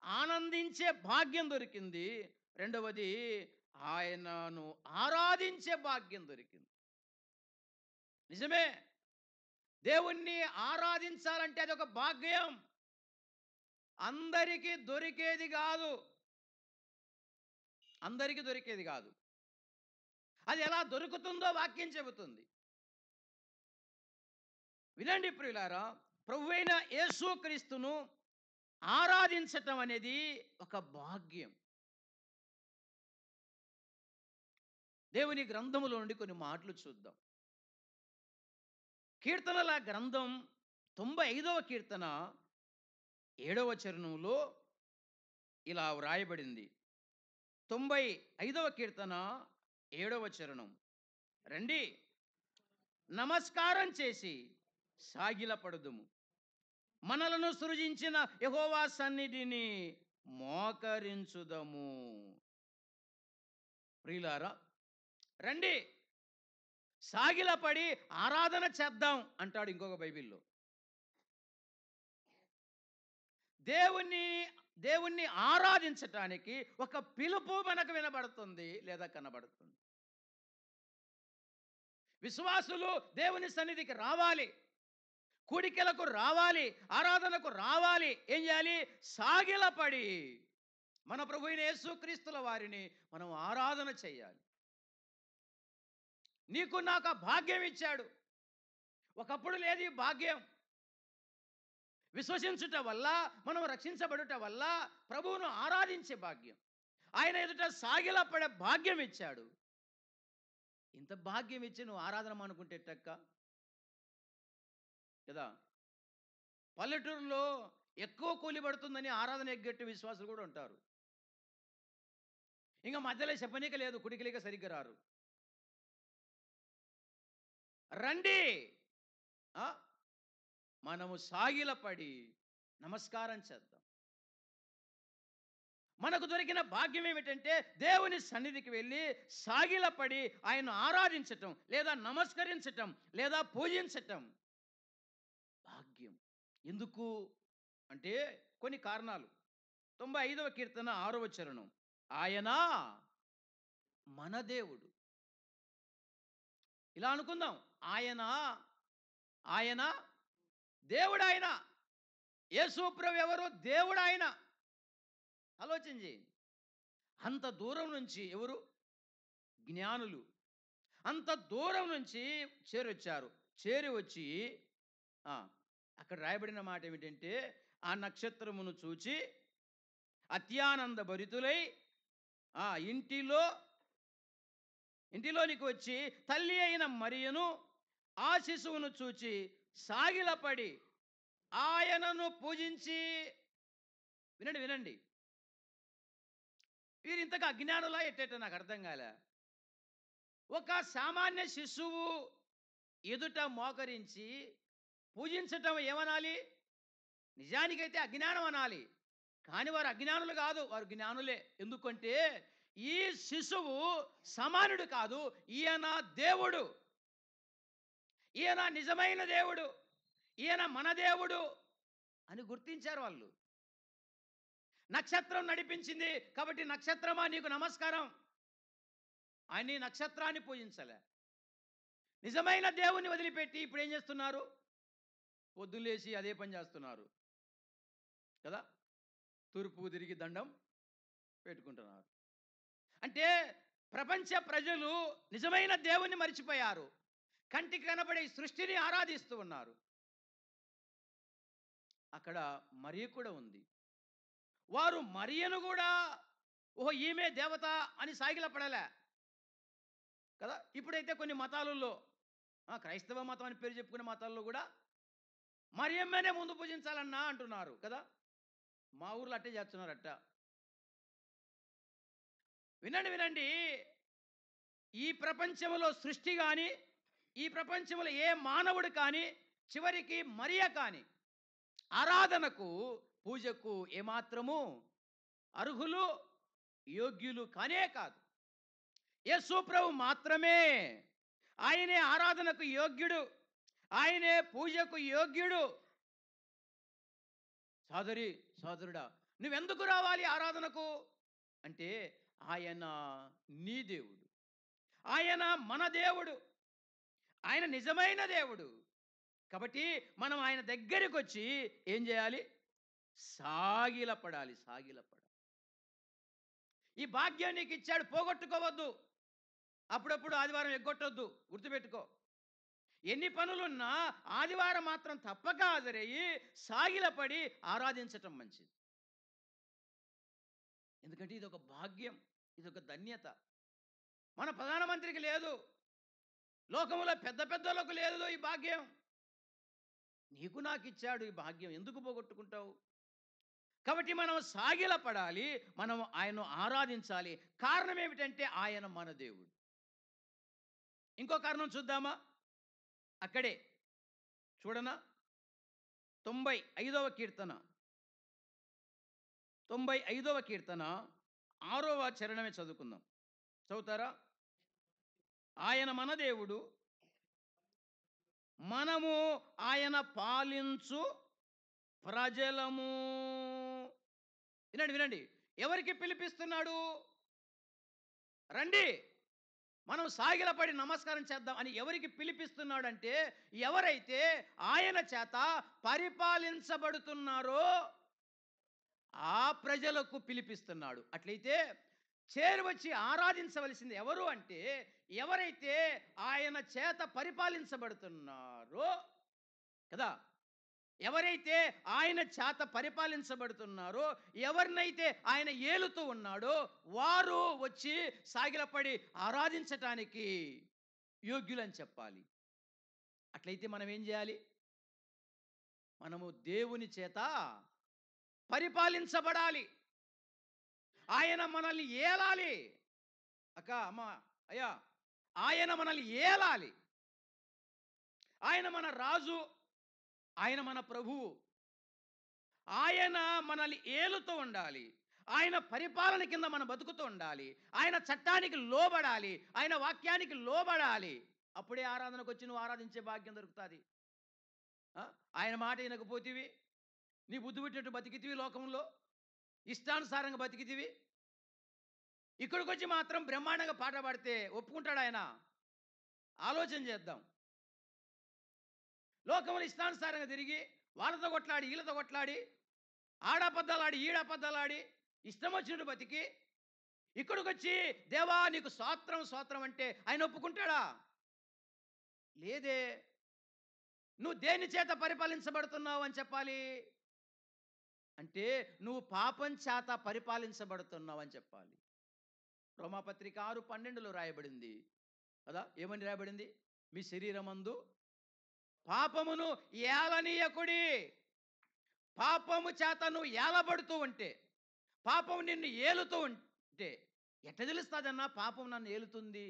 ఆనందించే భాగ్యం దొరికింది. రెండవది ఆయనను ఆరాధించే భాగ్యం దొరికింది. నిజమే, దేవుణ్ణి ఆరాధించాలంటే అది ఒక భాగ్యం. అందరికీ దొరికేది కాదు. అందరికీ దొరికేది కాదు. అది ఎలా దొరుకుతుందో వాక్యం చెబుతుంది. వినండి ప్రియులారా, ప్రభువైన యేసుక్రీస్తును ఆరాధించటం అనేది ఒక భాగ్యం. దేవుని గ్రంథములో నుండి కొన్ని మాటలు చూద్దాం. కీర్తనల గ్రంథం 95వ కీర్తన 7వ చరణంలో ఇలా వ్రాయబడింది. 95వ కీర్తన 7వ చరణం. రండి నమస్కారం చేసి సాగిలపడుదుము, మనలను సృజించిన యెహోవా సన్నిధిని మోకరించుదము. ప్రియులారా, రండి సాగిలపడి ఆరాధన చేద్దాం అంటాడు ఇంకొక బైబిల్లో. దేవుణ్ణి ఆరాధించటానికి ఒక పిలుపు మనకు వినబడుతుంది లేదా కనబడుతుంది. విశ్వాసులు దేవుని సన్నిధికి రావాలి, కూడికలకు రావాలి, ఆరాధనకు రావాలి. ఏం చేయాలి? సాగిలపడి మన ప్రభువైన యేసుక్రీస్తుల వారిని మనం ఆరాధన చేయాలి. నీకు నాకు భాగ్యం ఇచ్చాడు. ఒకప్పుడు లేదు ఈ భాగ్యం. విశ్వసించుట వల్ల, మనం రక్షించబడుట వల్ల ప్రభువును ఆరాధించే భాగ్యం, ఆయన ఎదుట సాగిలపడే భాగ్యం ఇచ్చాడు. ఇంత భాగ్యం ఇచ్చి నువ్వు ఆరాధన అనుకుంటే ఎట్టక్క కదా. పల్లెటూరులో ఎక్కువ కూలి పడుతుందని ఆరాధన ఎగ్గట్టు విశ్వాసులు కూడా ఉంటారు. ఇంకా మధ్యలో చెప్పనీక లేదు, కుడికిలేక సరిగ్గా రారు. రండి మనము సాగిలపడి నమస్కారం చేద్దాం. మనకు దొరికిన భాగ్యం ఏమిటంటే దేవుని సన్నిధికి వెళ్ళి సాగిలపడి ఆయన ఆరాధించటం లేదా నమస్కరించటం లేదా పూజించటం భాగ్యం. ఎందుకు అంటే కొన్ని కారణాలు. 95వ కీర్తన 6వ చరణం. ఆయన మన దేవుడు. ఇలా అనుకుందాం, ఆయన దేవుడు. ఆయన యేసు ప్రభు ఎవరు? దేవుడు. ఆయన ఆలోచన చేయండి. అంత దూరం నుంచి ఎవరు? జ్ఞానులు అంత దూరం నుంచి చేరొచ్చారు. చేరి వచ్చి అక్కడ రాయబడిన మాట ఏమిటంటే ఆ నక్షత్రమును చూచి అత్యానంద భరితులై ఇంటిలోనికి వచ్చి తల్లి అయిన మరియను ఆ శిశువును చూచి సాగిలపడి ఆయనను పూజించి. వినండి వినండి, వీరు ఇంతగా అజ్ఞానులా ఎట్టేట నాకు అర్థం కాలే. ఒక సామాన్య శిశువు ఎదుట మోకరించి పూజించటం ఏమనాలి? నిజానికైతే అజ్ఞానం అనాలి. కానీ వారు అజ్ఞానులు కాదు, వారు జ్ఞానులే. ఎందుకంటే ఈ శిశువు సమానుడు కాదు, ఈయన దేవుడు, ఈయన నిజమైన దేవుడు, ఈయన మన దేవుడు అని గుర్తించారు వాళ్ళు. నక్షత్రం నడిపించింది కాబట్టి నక్షత్రమా నీకు నమస్కారం అని నక్షత్రాన్ని పూజించలే. నిజమైన దేవుణ్ణి వదిలిపెట్టి ఇప్పుడు ఏం చేస్తున్నారు? పొద్దులేసి అదే పని చేస్తున్నారు కదా. తూర్పుకు తిరిగి దండం పెట్టుకుంటున్నారు. అంటే ప్రపంచ ప్రజలు నిజమైన దేవుణ్ణి మరిచిపోయారు. కంటికి కనబడే ఈ సృష్టిని ఆరాధిస్తూ ఉన్నారు. అక్కడ మరియ కూడా ఉంది. వారు మరియను కూడా ఓహో ఈమె దేవత అని సాగిలపడలే కదా. ఇప్పుడైతే కొన్ని మతాలలో క్రైస్తవ మతం అని పేరు చెప్పుకునే మతాల్లో కూడా మరియమ్మనే ముందు పూజించాలన్నా అంటున్నారు కదా. మా ఊర్లో అట్టే చేస్తున్నారు అట్ట. వినండి వినండి, ఈ ప్రపంచంలో సృష్టి కానీ ఈ ప్రపంచంలో ఏ మానవుడు కానీ చివరికి మరియ కానీ ఆరాధనకు పూజకు ఏమాత్రము అర్హులు యోగ్యులు కానే కాదు. యేసు ప్రభు మాత్రమే. ఆయనే ఆరాధనకు యోగ్యుడు, ఆయనే పూజకు యోగ్యుడు. సోదరి సోదరుడా, నువ్వెందుకు రావాలి ఆరాధనకు అంటే ఆయన నీ దేవుడు, ఆయన మన దేవుడు, ఆయన నిజమైన దేవుడు. కాబట్టి మనం ఆయన దగ్గరికి వచ్చి ఏం చేయాలి? సాగిలపడాలి, సాగిలపడాలి. ఈ భాగ్యం నీకు ఇచ్చాడు, పోగొట్టుకోవద్దు. అప్పుడప్పుడు ఆదివారం ఎగ్గొట్టొద్దు, గుర్తుపెట్టుకో. ఎన్ని పనులున్నా ఆదివారం మాత్రం తప్పక హాజరయ్యి సాగిలపడి ఆరాధించటం మంచిది. ఎందుకంటే ఇది ఒక భాగ్యం, ఇది ఒక ధన్యత. మన ప్రధానమంత్రికి లేదు, లోకంలో పెద్ద పెద్దలకు లేదు ఈ భాగ్యం. నీకు నాకు ఇచ్చాడు ఈ భాగ్యం, ఎందుకు పోగొట్టుకుంటావు? కాబట్టి మనం సాగిలపడాలి, మనం ఆయన్ను ఆరాధించాలి. కారణం ఏమిటంటే ఆయన మన దేవుడు. ఇంకో కారణం చూద్దామా? అక్కడే చూడనా, 95వ కీర్తన 95వ కీర్తన 6వ చరణమే చదువుకుందాం. చదువుతారా? ఆయన మన దేవుడు, మనము ఆయన పాలించు ప్రజలము. వినండి వినండి, ఎవరికి పిలిపిస్తున్నాడు? రండి మనం సాగిలపడి నమస్కారం చేద్దాం అని ఎవరికి పిలిపిస్తున్నాడంటే, ఎవరైతే ఆయన చేత పరిపాలించబడుతున్నారో ఆ ప్రజలకు పిలిపిస్తున్నాడు. అట్లయితే చేరువచ్చి ఆరాధించవలసింది ఎవరు అంటే, ఎవరైతే ఆయన చేత పరిపాలించబడుతున్నారో కదా. ఎవరైతే ఆయన చేత పరిపాలించబడుతున్నారో, ఎవరినైతే ఆయన ఏలుతూ ఉన్నాడో వారు వచ్చి సాగిలపడి ఆరాధించటానికి యోగ్యులని చెప్పాలి. అట్లయితే మనం ఏం చేయాలి? మనము దేవుని చేత పరిపాలించబడాలి. ఆయన మనల్ని ఏలాలి. అక్క అమ్మ అయ్యా, ఆయన మనల్ని ఏలాలి. ఆయన మన రాజు, ఆయన మన ప్రభువు. ఆయన మనల్ని ఏలుతూ ఉండాలి. ఆయన పరిపాలన కింద మనం బతుకుతూ ఉండాలి. ఆయన చట్టానికి లోబడాలి, ఆయన వాక్యానికి లోబడాలి. అప్పుడే ఆరాధనకు వచ్చి నువ్వు ఆరాధించే భాగ్యం దొరుకుతుంది. ఆయన మాట వినకపోతేవి, నీ బుద్ధి పెట్టినట్టు బతికితివి, లోకంలో ఇష్టానుసారంగా బతికితివి. ఇక్కడికి వచ్చి మాత్రం బ్రహ్మాండంగా పాట పాడితే ఒప్పుకుంటాడు ఆయన? ఆలోచన చేద్దాం. లోకంలో ఇష్టానుసారంగా తిరిగి వాళ్ళతో కొట్లాడి వీళ్ళతో కొట్లాడి ఆడపద్దాలాడి ఈడపద్దాలాడి ఇష్టం వచ్చినట్టు బతికి ఇక్కడికి వచ్చి దేవా నీకు స్తోత్రం స్తోత్రం అంటే ఆయన ఒప్పుకుంటాడా? లేదే. నువ్వు దేని చేత పరిపాలించబడుతున్నావు అని చెప్పాలి అంటే, నువ్వు పాపం చేత పరిపాలించబడుతున్నావు అని చెప్పాలి. రోమాపత్రిక 6:12లో రాయబడింది కదా. ఏమని రాయబడింది? మీ శరీరమందు పాపమును ఏలనీయకుడి. పాపము చేత నువ్వు ఏలబడుతూ ఉంటే, పాపం నిన్ను ఏలుతూ ఉంటే ఎట్లా తెలుస్తుందన్నా పాపం నన్ను ఏలుతుంది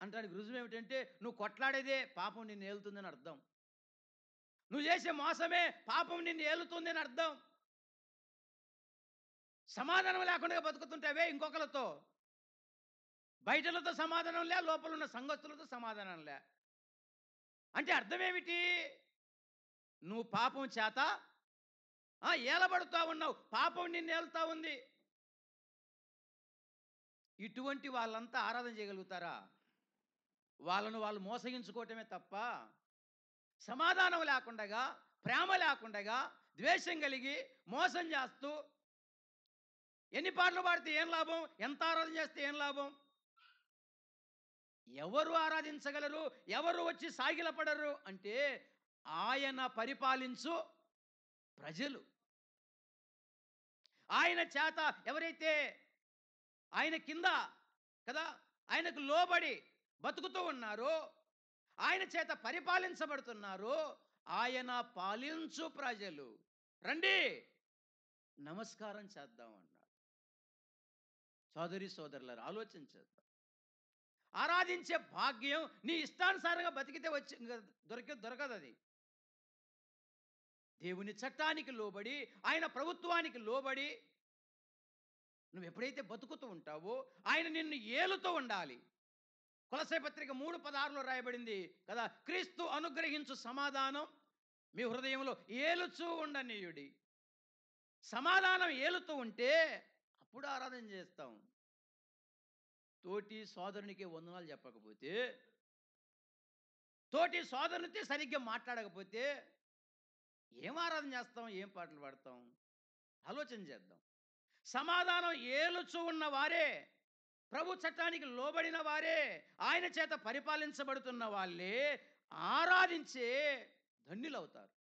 అంటానికి రుజువు ఏమిటంటే, నువ్వు కొట్లాడేదే పాపం నిన్ను ఏలుతుందని అర్థం. నువ్వు చేసే మోసమే పాపం నిన్ను ఏలుతుంది అని అర్థం. సమాధానం లేకుండా బతుకుతుంటావే ఇంకొకరితో, బయటలతో సమాధానం లే, లోపల ఉన్న సంగతులతో సమాధానం లే అంటే అర్థం ఏమిటి? నువ్వు పాపం చేత ఏలబడుతా ఉన్నావు, పాపం నిన్ను ఏలుతా ఉంది. ఇటువంటి వాళ్ళంతా ఆరాధన చేయగలుగుతారా? వాళ్ళను వాళ్ళు మోసగించుకోవటమే తప్ప, సమాధానం లేకుండగా, ప్రేమ లేకుండగా, ద్వేషం కలిగి, మోసం చేస్తూ, ఎన్ని పాటలు పాడితే ఏం లాభం? ఎంత ఆరాధన చేస్తే ఏం లాభం? ఎవరు ఆరాధించగలరు? ఎవరు వచ్చి సాగిలపడరు అంటే, ఆయన పరిపాలించు ప్రజలు. ఆయన చేత ఎవరైతే ఆయన కింద కదా, ఆయనకు లోబడి బతుకుతూ ఉన్నారో, ఆయన చేత పరిపాలించబడుతున్నారో, ఆయన పాలించు ప్రజలు రండి నమస్కారం చేద్దాం అన్నాడు. సోదరి సోదరులారా, ఆలోచించేద్దాం. ఆరాధించే భాగ్యం నీ ఇష్టానుసారంగా బతికితే వచ్చి దొరకదు అది. దేవుని చట్టానికి లోబడి, ఆయన ప్రభుత్వానికి లోబడి నువ్వు ఎప్పుడైతే బతుకుతూ ఉంటావో, ఆయన నిన్ను ఏలుతూ ఉండాలి. కొలస్సే పత్రిక 3:16లో రాయబడింది కదా, క్రీస్తు అనుగ్రహించు సమాధానం మీ హృదయంలో ఏలుచూ ఉండనీయుడి. సమాధానం ఏలుతూ ఉంటే అప్పుడు ఆరాధన చేస్తాం. తోటి సోదరునికి వందనాలు చెప్పకపోతే, తోటి సోదరునితో సరిగ్గా మాట్లాడకపోతే ఏం ఆరాధన చేస్తాం? ఏం పాటలు పాడతాం? ఆలోచన చేద్దాం. సమాధానం ఏలుచూ ఉన్న వారే, ప్రభు చట్టానికి లోబడిన వారే, ఆయన చేత పరిపాలించబడుతున్న వాళ్ళే ఆరాధించే ధన్యులవుతారు.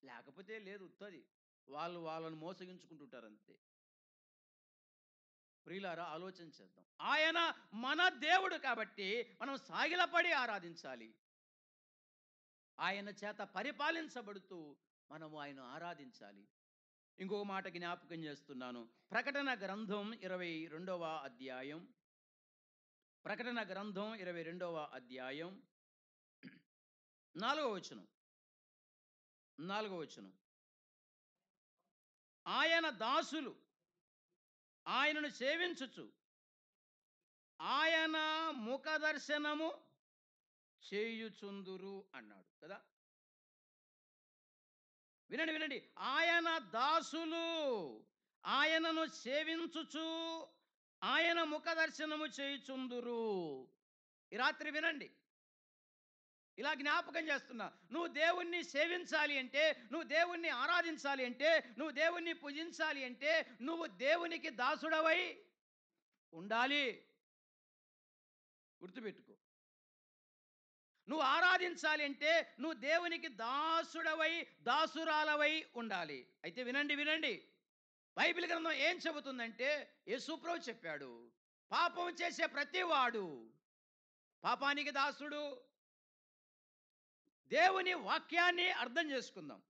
లేకపోతే లేదు, ఉత్తది. వాళ్ళను మోసగించుకుంటుంటారు అంతే. ప్రియులారా, ఆలోచన చేద్దాం. ఆయన మన దేవుడు కాబట్టి మనం సాగిలపడి ఆరాధించాలి. ఆయన చేత పరిపాలించబడుతూ మనము ఆయన ఆరాధించాలి. ఇంకొక మాట జ్ఞాపకం చేస్తున్నాను. ప్రకటన గ్రంథం 22వ అధ్యాయం, ప్రకటన గ్రంథం 22వ అధ్యాయం 4వ వచనం. ఆయన దాసులు ఆయనను సేవించుచు ఆయన ముఖ దర్శనము చేయుచుందురు అన్నాడు కదా. వినండి. ఆయన దాసులు ఆయనను సేవించుచు ఆయన ముఖ దర్శనము చేయుచుందురు. ఈ రాత్రి వినండి, ఇలా జ్ఞాపకం చేస్తున్నా. నువ్వు దేవుణ్ణి సేవించాలి అంటే, నువ్వు దేవుణ్ణి ఆరాధించాలి అంటే, నువ్వు దేవుణ్ణి పూజించాలి అంటే, నువ్వు దేవునికి దాసుడవై ఉండాలి. గుర్తుపెట్టుకో. నువ్వు ఆరాధించాలి అంటే నువ్వు దేవునికి దాసుడవై, దాసురాలవై ఉండాలి. అయితే వినండి, బైబిల్ గ్రంథం ఏం చెబుతుందంటే, యేసుప్రభు చెప్పాడు, పాపం చేసే ప్రతివాడు పాపానికి దాసుడు. దేవుని వాక్యాన్ని అర్థం చేసుకుందాం.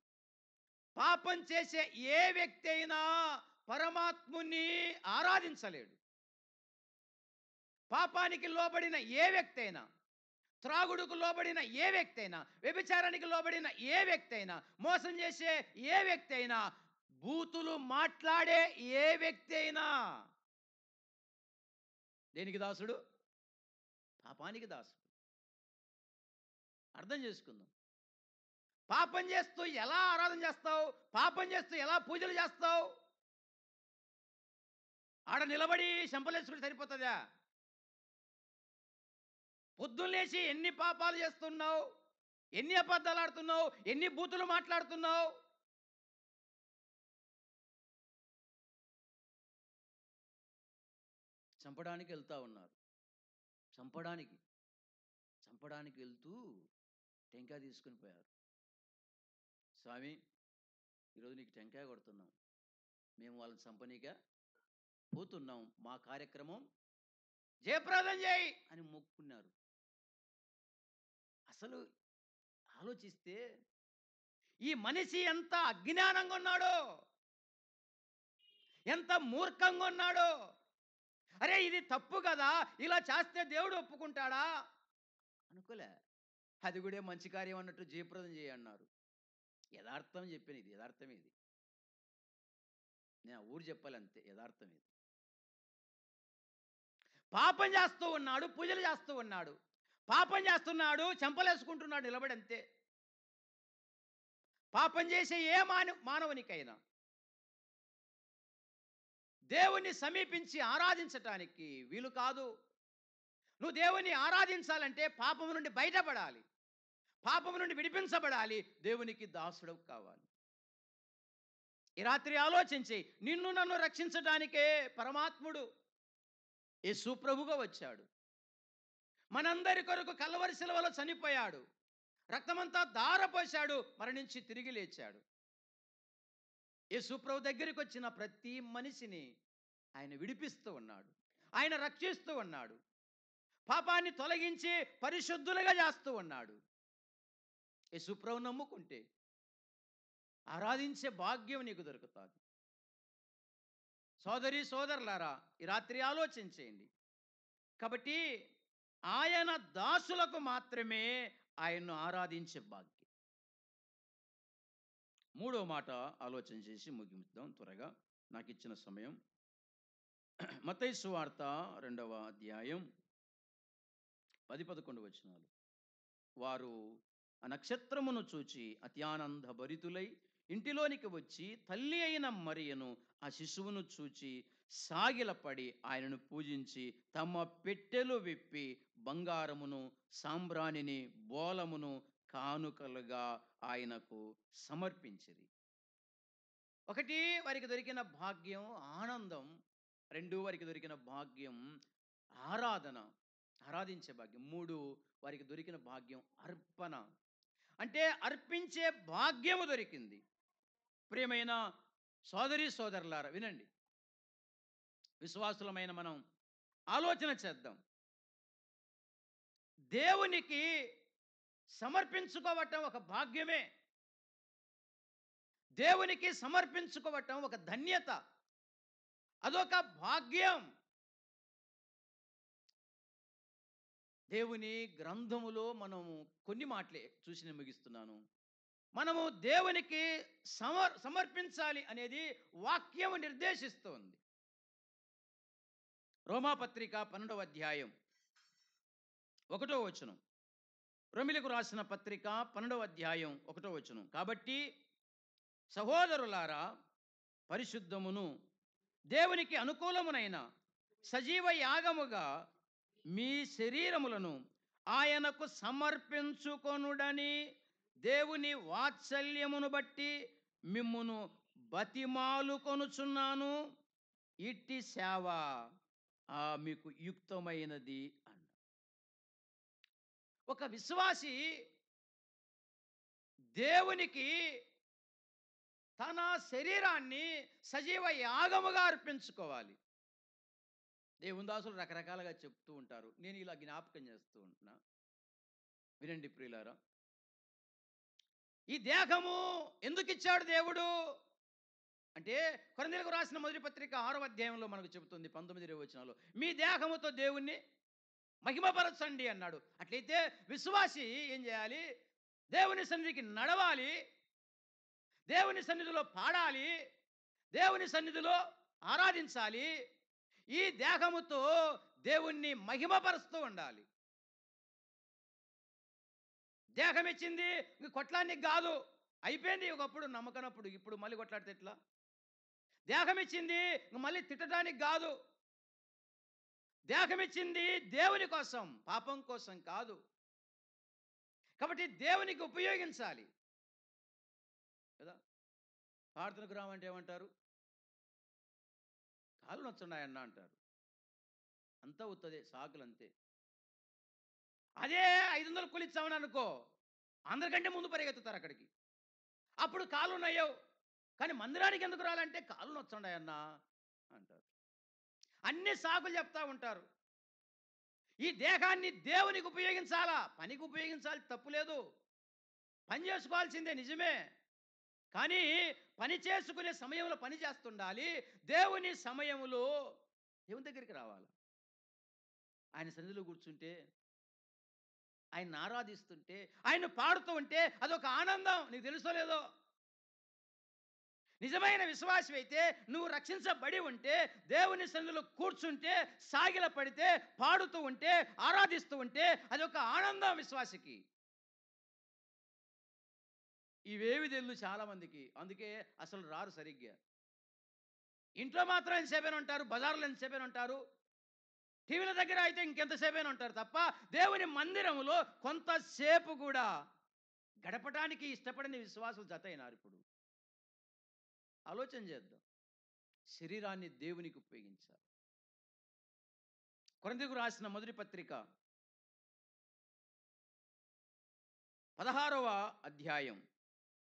పాపం చేసే ఏ వ్యక్తి అయినా పరమాత్ముని ఆరాధించలేడు. పాపానికి లోబడిన ఏ వ్యక్తి అయినా, త్రాగుడుకు లోబడిన ఏ వ్యక్తి అయినా, వ్యభిచారానికి లోబడిన ఏ వ్యక్తి అయినా, మోసం చేసే ఏ వ్యక్తి అయినా, బూతులు మాట్లాడే ఏ వ్యక్తి అయినా దేనికి దాసుడు? పాపానికి దాసుడు. అర్థం చేసుకుందాం. పాపం చేస్తూ ఎలా ఆరాధన చేస్తావు? పాపం చేస్తూ ఎలా పూజలు చేస్తావు? ఆడ నిలబడి చెంపలేసుకుని సరిపోతుందా? పొద్దున్నేసి ఎన్ని పాపాలు చేస్తున్నావు, ఎన్ని అబద్ధాలు ఆడుతున్నావు, ఎన్ని బూతులు మాట్లాడుతున్నావు? చంపడానికి వెళ్తా ఉన్నారు. చంపడానికి వెళ్తూ టెంకాయ తీసుకుని పోయారు. స్వామి, ఈరోజు నీకు టెంకాయ కొడుతున్నాం, మేము వాళ్ళని చంపనీక పోతున్నాం, మా కార్యక్రమం జయప్రదం చేయి అని మొక్కున్నారు. అసలు ఆలోచిస్తే ఈ మనిషి ఎంత అజ్ఞానంగా ఉన్నాడో, ఎంత మూర్ఖంగా ఉన్నాడో. అరే, ఇది తప్పు కదా, ఇలా చేస్తే దేవుడు ఒప్పుకుంటాడా అనుకోలే. అది కూడా మంచి కార్యం అన్నట్టు జయప్రదం చేయన్నారు. యథార్థం చెప్పాను, ఇది యథార్థం. ఇది నేను ఊరు చెప్పాలంతే, యథార్థం ఇది. పాపం చేస్తూ ఉన్నాడు, పూజలు చేస్తూ ఉన్నాడు, పాపం చేస్తున్నాడు, చెంపలేసుకుంటున్నాడు నిలబడి, అంతే. పాపం చేసే ఏ మానవునికైనా దేవుణ్ణి సమీపించి ఆరాధించటానికి వీలు కాదు. నువ్వు దేవుణ్ణి ఆరాధించాలంటే పాపము నుండి బయటపడాలి, పాపము నుండి విడిపించబడాలి, దేవునికి దాసుడవు కావాలి. ఈ రాత్రి ఆలోచించి, నిన్ను నన్ను రక్షించడానికే పరమాత్ముడు యేసు ప్రభువుగా వచ్చాడు. మనందరి కొరకు కల్వరి శిలువలో చనిపోయాడు, రక్తమంతా ధారపోశాడు, మరణించి తిరిగి లేచాడు. యేసు ప్రభు దగ్గరికి వచ్చిన ప్రతి మనిషిని ఆయన విడిపిస్తూ ఉన్నాడు, ఆయన రక్షిస్తూ ఉన్నాడు, పాపాన్ని తొలగించి పరిశుద్ధులుగా చేస్తూ ఉన్నాడు. యేసు ప్రభు నమ్ముకుంటే ఆరాధించే భాగ్యం నీకు దొరుకుతుంది. సోదరి సోదరులారా, ఈ రాత్రి ఆలోచించేయండి. కాబట్టి ఆయన దాసులకు మాత్రమే ఆయన్ను ఆరాధించే భాగ్యం. మూడో మాట ఆలోచన చేసి ముగిద్దాం త్వరగా, నాకు ఇచ్చిన సమయం. మత్తయి సువార్త 2వ అధ్యాయం 10-11 వచనాలు. వారు ఆ నక్షత్రమును చూచి అత్యానంద భరితులై ఇంటిలోనికి వచ్చి తల్లి అయిన మరియను ఆ శిశువును చూచి సాగిలపడి ఆయనను పూజించి తమ పెట్టెలు విప్పి బంగారమును సాంబ్రాణిని బోలమును కానుకలుగా ఆయనకు సమర్పించిరి. ఒకటి, వారికి దొరికిన భాగ్యం ఆనందం. రెండు, వారికి దొరికిన భాగ్యం ఆరాధన, ఆరాధించే భాగ్యం. మూడు, వారికి దొరికిన భాగ్యం అర్పణ, అంటే అర్పించే భాగ్యము దొరికింది. ప్రియమైన సోదరి సోదరులారా వినండి, విశ్వాసులమైన మనం ఆలోచన చేద్దాం. దేవునికి సమర్పించుకోవటం ఒక భాగ్యమే, దేవునికి సమర్పించుకోవటం ఒక ధన్యత, అదొక భాగ్యం. దేవుని గ్రంథములో మనము కొన్ని మాటలే చూసి నేను ముగిస్తున్నాను. మనము దేవునికి సమర్పించాలి అనేది వాక్యము నిర్దేశిస్తోంది. రోమాపత్రిక 12వ అధ్యాయం 1వ వచనం. రోమిలకు రాసిన పత్రిక 12వ అధ్యాయం 1వ వచనం. కాబట్టి సహోదరులారా, పరిశుద్ధమును దేవునికి అనుకూలమునైన సజీవ యాగముగా మీ శరీరములను ఆయనకు సమర్పించుకొనుడని దేవుని వాత్సల్యమును బట్టి మిమ్మును బతిమాలుకొనుచున్నాను. ఇట్టి సేవ మీకు యుక్తమైనది అన్న. ఒక విశ్వాసి దేవునికి తన శరీరాన్ని సజీవ యాగముగా అర్పించుకోవాలి. దేవుని దాసులు రకరకాలుగా చెప్తూ ఉంటారు, నేను ఇలా జ్ఞాపకం చేస్తూ ఉంటున్నా. వినండి ప్రియులారా, ఈ దేహము ఎందుకు ఇచ్చాడు దేవుడు అంటే, కొరింథీయులకు రాసిన మొదటి పత్రిక 6వ అధ్యాయంలో మనకు చెబుతుంది 19-20 వచనాల్లో, మీ దేహముతో దేవుణ్ణి మహిమపరచండి అన్నాడు. అట్లయితే విశ్వాసి ఏం చేయాలి? దేవుని సన్నిధికి నడవాలి, దేవుని సన్నిధిలో పాడాలి, దేవుని సన్నిధిలో ఆరాధించాలి, ఈ దేహముతో దేవుణ్ణి మహిమపరుస్తూ ఉండాలి. దేహం ఇచ్చింది ఇంక కొట్లానికి కాదు, అయిపోయింది ఒకప్పుడు నమ్మకనప్పుడు, ఇప్పుడు మళ్ళీ కొట్లాడితే ఎట్లా? దేహం ఇచ్చింది మళ్ళీ తిట్టడానికి కాదు, దేహం ఇచ్చింది దేవుని కోసం, పాపం కోసం కాదు. కాబట్టి దేవునికి ఉపయోగించాలి కదా. ప్రార్థనకు రామంటే ఏమంటారు? కాళ్ళు నొచ్చున్నాయన్న అంటారు. అంతా ఉత్తదే, సాకులు అంతే. అదే 500 కూలిచ్చామని అనుకో, అందరికంటే ముందు పరిగెత్తుతారు అక్కడికి. అప్పుడు కాళ్ళు నయ్యవు, కానీ మందిరానికి ఎందుకు రాలంటే కాళ్ళు నొచ్చున్నాయన్నా అంటారు. అన్ని సాకులు చెప్తా ఉంటారు. ఈ దేహాన్ని దేవునికి ఉపయోగించాలా, పనికి ఉపయోగించాలి, తప్పులేదు, పని చేసుకోవాల్సిందే, నిజమే. కానీ పని చేసుకునే సమయంలో పని చేస్తుండాలి, దేవుని సమయంలో దేవుని దగ్గరికి రావాలి. ఆయన సన్నిధిలో కూర్చుంటే, ఆయన ఆరాధిస్తుంటే, ఆయన పాడుతూ ఉంటే అదొక ఆనందం. నీకు తెలుసో లేదో, నిజమైన విశ్వాసం అయితే నువ్వు రక్షించబడి ఉంటే, దేవుని సన్నిధిలో కూర్చుంటే, సాగిల పడితే, పాడుతూ ఉంటే, ఆరాధిస్తూ ఉంటే అదొక ఆనందం విశ్వాసికి. ఇవేవి తెలీదు చాలామందికి. అందుకే అసలు రారు సరిగ్గా. ఇంట్లో మాత్రం ఎంతసేపైనా ఉంటారు. బజార్‌లో ఎంతసేపైనా ఉంటారు. టీవీల దగ్గర అయితే ఇంకెంతసేపైనా ఉంటారు తప్ప, దేవుని మందిరములో కొంతసేపు కూడా గడపటానికి ఇష్టపడని విశ్వాసులు జతయినారిప్పుడు. ఆలోచన చేద్దాం. శరీరాన్ని దేవునికి ఉపయోగించాలి. కొరింథీయులకు రాసిన మొదటి పత్రిక 16వ అధ్యాయం.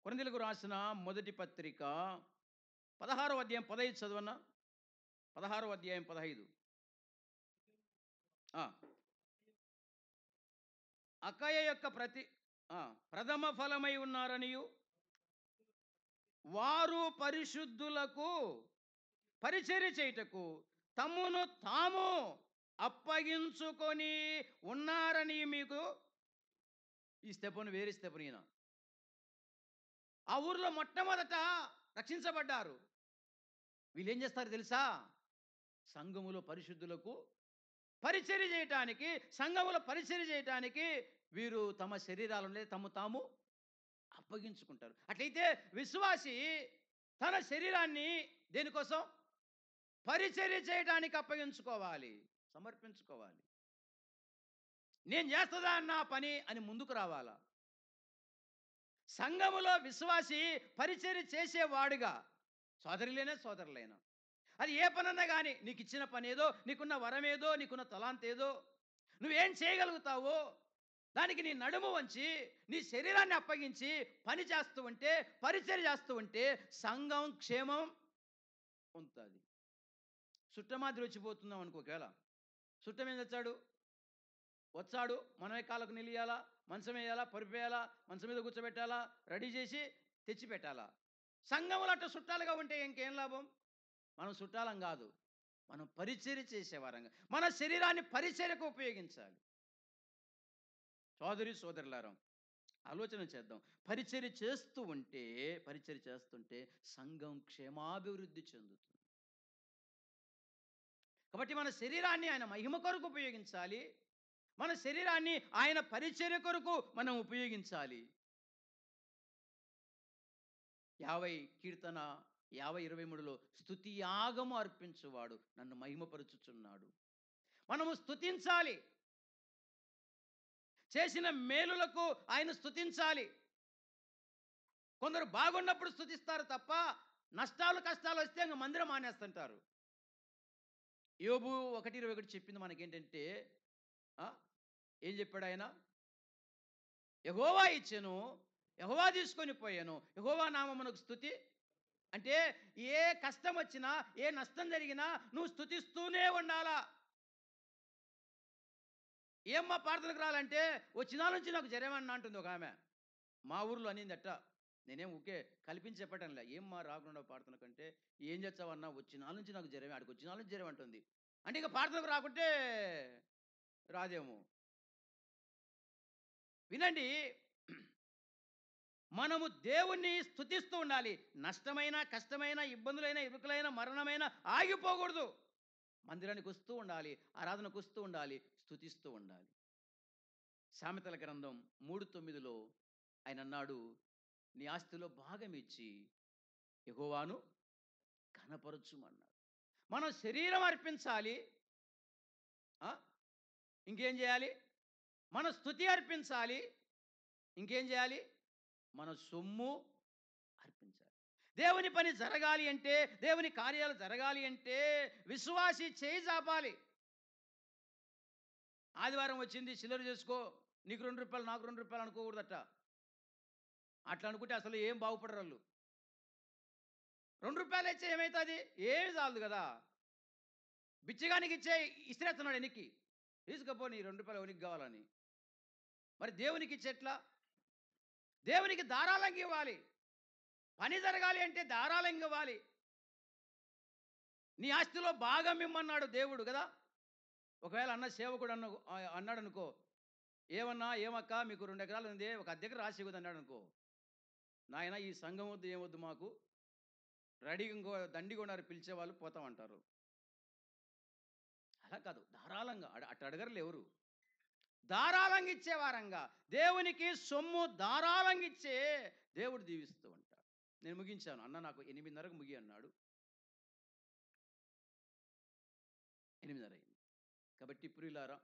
కొరింథీయులకు రాసిన మొదటి పత్రిక 16వ అధ్యాయం 15 చదవన్నా? 16వ అధ్యాయం 15. ఆ! అకయ యొక్క ఆ! ప్రథమ ఫలమై ఉన్నారనియు, వారు పరిశుద్ధులకు పరిచర్య చేయుటకు తమ్మును తాము అప్పగించుకొని ఉన్నారని మీకు. ఈ స్తెఫను వేరే స్తెఫను ఈయన. ఆ ఊర్లో మొట్టమొదట రక్షించబడ్డారు. వీళ్ళేం చేస్తారు తెలుసా? సంఘములో పరిశుద్ధులకు పరిచర్య చేయటానికి, సంఘములో పరిచర్య చేయటానికి వీరు తమ శరీరాలను తమ తాము అప్పగించుకుంటారు. అట్లయితే విశ్వాసి తన శరీరాన్ని దేనికోసం? పరిచర్య చేయడానికి అప్పగించుకోవాలి, సమర్పించుకోవాలి. నేను చేస్తదా నా పని అని ముందుకు రావాలా? సంఘములో విశ్వాసి పరిచర్య చేసేవాడుగా, సోదరులైనా అది ఏ పనన్నా కానీ, నీకు ఇచ్చిన పనేదో, నీకున్న వరమేదో, నీకున్న తలాంతేదో, నువ్వేం చేయగలుగుతావో దానికి నీ నడుము వంచి నీ శరీరాన్ని అప్పగించి పని చేస్తూ ఉంటే, పరిచర్య చేస్తూ ఉంటే సంఘం క్షేమం ఉంటుంది. సుట్టమాదిరి వచ్చిపోతున్నాం అనుకో. ఒకవేళ సుట్టం ఏం వచ్చాడు మనమే కాళ్ళకు నిలియాలా, మంచం వేయాలా, పరుపేయాలా, మంచం మీద కూర్చోబెట్టాలా, రెడీ చేసి తెచ్చి పెట్టాలా. సంఘములు అట్ట చుట్టాలుగా ఉంటే ఇంకేం లాభం? మనం చుట్టాలం కాదు, మనం పరిచర్య చేసేవారంగా మన శరీరాన్ని పరిచర్యకు ఉపయోగించాలి. సోదరులారా, ఆలోచన చేద్దాం. పరిచర్య చేస్తుంటే సంఘం క్షేమాభివృద్ధి చెందుతుంది. కాబట్టి మన శరీరాన్ని ఆయన మహిమ కొరకు ఉపయోగించాలి. మన శరీరాన్ని ఆయన పరిచర్య కొరకు మనం ఉపయోగించాలి. 50 కీర్తన 50:23లో స్తుతి యాగము అర్పించువాడు నన్ను మహిమపరుచుచున్నాడు. మనము స్తుతించాలి. చేసిన మేలులకు ఆయన స్తుతించాలి. కొందరు బాగున్నప్పుడు స్తుతిస్తారు తప్ప, నష్టాలు కష్టాలు వస్తే ఇంక మందిరం మానేస్తుంటారు. యోబు 1:21 చెప్పింది మనకేంటంటే, ఏం చెప్పాడు ఆయన? యెహోవా ఇచ్చెను, యెహోవా తీసుకొని పోయాను, యెహోవా నామమునకు స్తుతి. అంటే ఏ కష్టం వచ్చినా, ఏ నష్టం జరిగినా నువ్వు స్తుతిస్తూనే ఉండాలా. ఏమ్మా ప్రార్థనకు రాలంటే, వచ్చినా నుంచి నాకు జ్వరమన్నా అంటుంది ఒక ఆమె. మా ఊర్లో అనింది అట్ట. నేనేం ఊకే కల్పించి చెప్పటంలే. ఏమ్మా రాకుండా ప్రార్థన కంటే, ఏం చేస్తావన్నా? వచ్చినాల నుంచి నాకు జ్వరమే, ఆడికి వచ్చినాల నుంచి జ్వరం అంటుంది. అంటే ఇక ప్రార్థనకు రాకుంటే రాదేమో. వినండి, మనము దేవుణ్ణి స్తుతిస్తూ ఉండాలి. నష్టమైన, కష్టమైన, ఇబ్బందులైన, ఇరుకులైన, మరణమైన ఆగిపోకూడదు. మందిరానికి వస్తూ ఉండాలి, ఆరాధనకు వస్తూ ఉండాలి, స్తుతిస్తూ ఉండాలి. సామెతల గ్రంథం 3:9లో ఆయన అన్నాడు, నీ ఆస్తిలో భాగం ఇచ్చి యెహోవాను ఘనపరచుమన్నాడు. మనం శరీరం అర్పించాలి. ఇంకేం చేయాలి? మన స్తుతి అర్పించాలి. ఇంకేం చేయాలి? మన సొమ్ము అర్పించాలి. దేవుని పని జరగాలి అంటే, దేవుని కార్యాలు జరగాలి అంటే విశ్వాసి చేయి చాపాలి. ఆదివారం వచ్చింది చిల్లర చేసుకో, నీకు ₹2 నాకు ₹2 అనుకోకూడదట. అట్లా అనుకుంటే అసలు ఏం బాగుపడరు వాళ్ళు. ₹2 ఇచ్చే ఏమవుతుంది? ఏమి చాలదు కదా. బిచ్చగానికి ఇచ్చే ఇసిరేస్తున్నాడు ఎనికి, తీసుకపో నీ ₹2 ఎవరికి కావాలని. మరి దేవునికి ఇచ్చేట్లా? దేవునికి ధారాళంగా ఇవ్వాలి. పని జరగాలి అంటే ధారాళంగా ఇవ్వాలి. నీ ఆస్తిలో భాగం ఇమ్మన్నాడు దేవుడు కదా. ఒకవేళ సేవకుడు అన్నాడు అనుకో, ఏమన్నా, ఏమక్క మీకు 2 ఎకరాలు ఉంది, ఒక అద్దెకు రాసి ఇవ్వదు అన్నాడు అనుకో, నాయన ఈ సంఘం వద్దు ఏమొద్దు మాకు, రెడీగా ఇంకో దండిగొండారు పిలిచేవాళ్ళు పోతామంటారు. అలా కాదు, ధారాళంగా అట్ట అడగరులు ఎవరు. ధారాళంగా ఇచ్చే వారంగా, దేవునికి సొమ్ము ధారాళంగా ఇచ్చే దేవుడు దీవిస్తూ ఉంటాడు. నేను ముగించాను. అన్న నాకు 8:30కు ముగి అన్నాడు. 8:30 అయింది. కాబట్టి ప్రియులారా,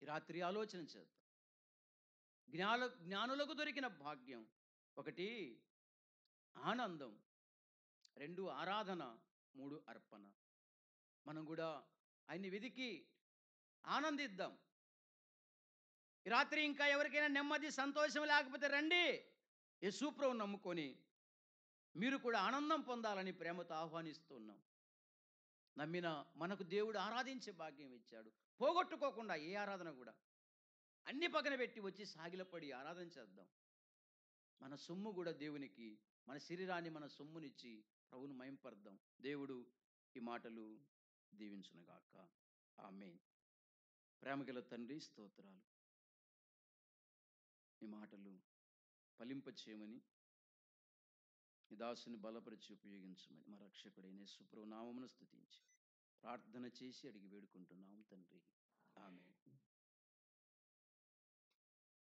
ఈ రాత్రి ఆలోచన చేద్దాం. జ్ఞానులకు దొరికిన భాగ్యం. ఒకటి ఆనందం, 2 ఆరాధన, 3 అర్పణ. మనం కూడా ఆయన్ని వెదికి ఆనందిద్దాం. ఈ రాత్రి ఇంకా ఎవరికైనా నెమ్మది, సంతోషం లేకపోతే రండి. యేసు ప్రభువుని నమ్ముకొని మీరు కూడా ఆనందం పొందాలని ప్రేమతో ఆహ్వానిస్తున్నాం. నమ్మిన మనకు దేవుడు ఆరాధించే భాగ్యం ఇచ్చాడు. పోగొట్టుకోకుండా ఏ ఆరాధన కూడా అన్ని పక్కన పెట్టి వచ్చి సాగిలపడి ఆరాధన చేద్దాం. మన సొమ్ము కూడా దేవునికి, మన శరీరాన్ని, మన సొమ్మునిచ్చి ప్రభువును మహింపరుద్దాం. దేవుడు ఈ మాటలు దీవించునుగాక. ఆమేన్. ప్రేమగల తండ్రి, స్తోత్రాలు. ఈ మాటలు ఫలింపచేయమని, ఈ దాసుని బలపరిచి ఉపయోగించమని మా రక్షకుడైన యేసు ప్రభు నామమున స్తుతించి ప్రార్థన చేసి అడిగి వేడుకుంటున్నాం తండ్రి.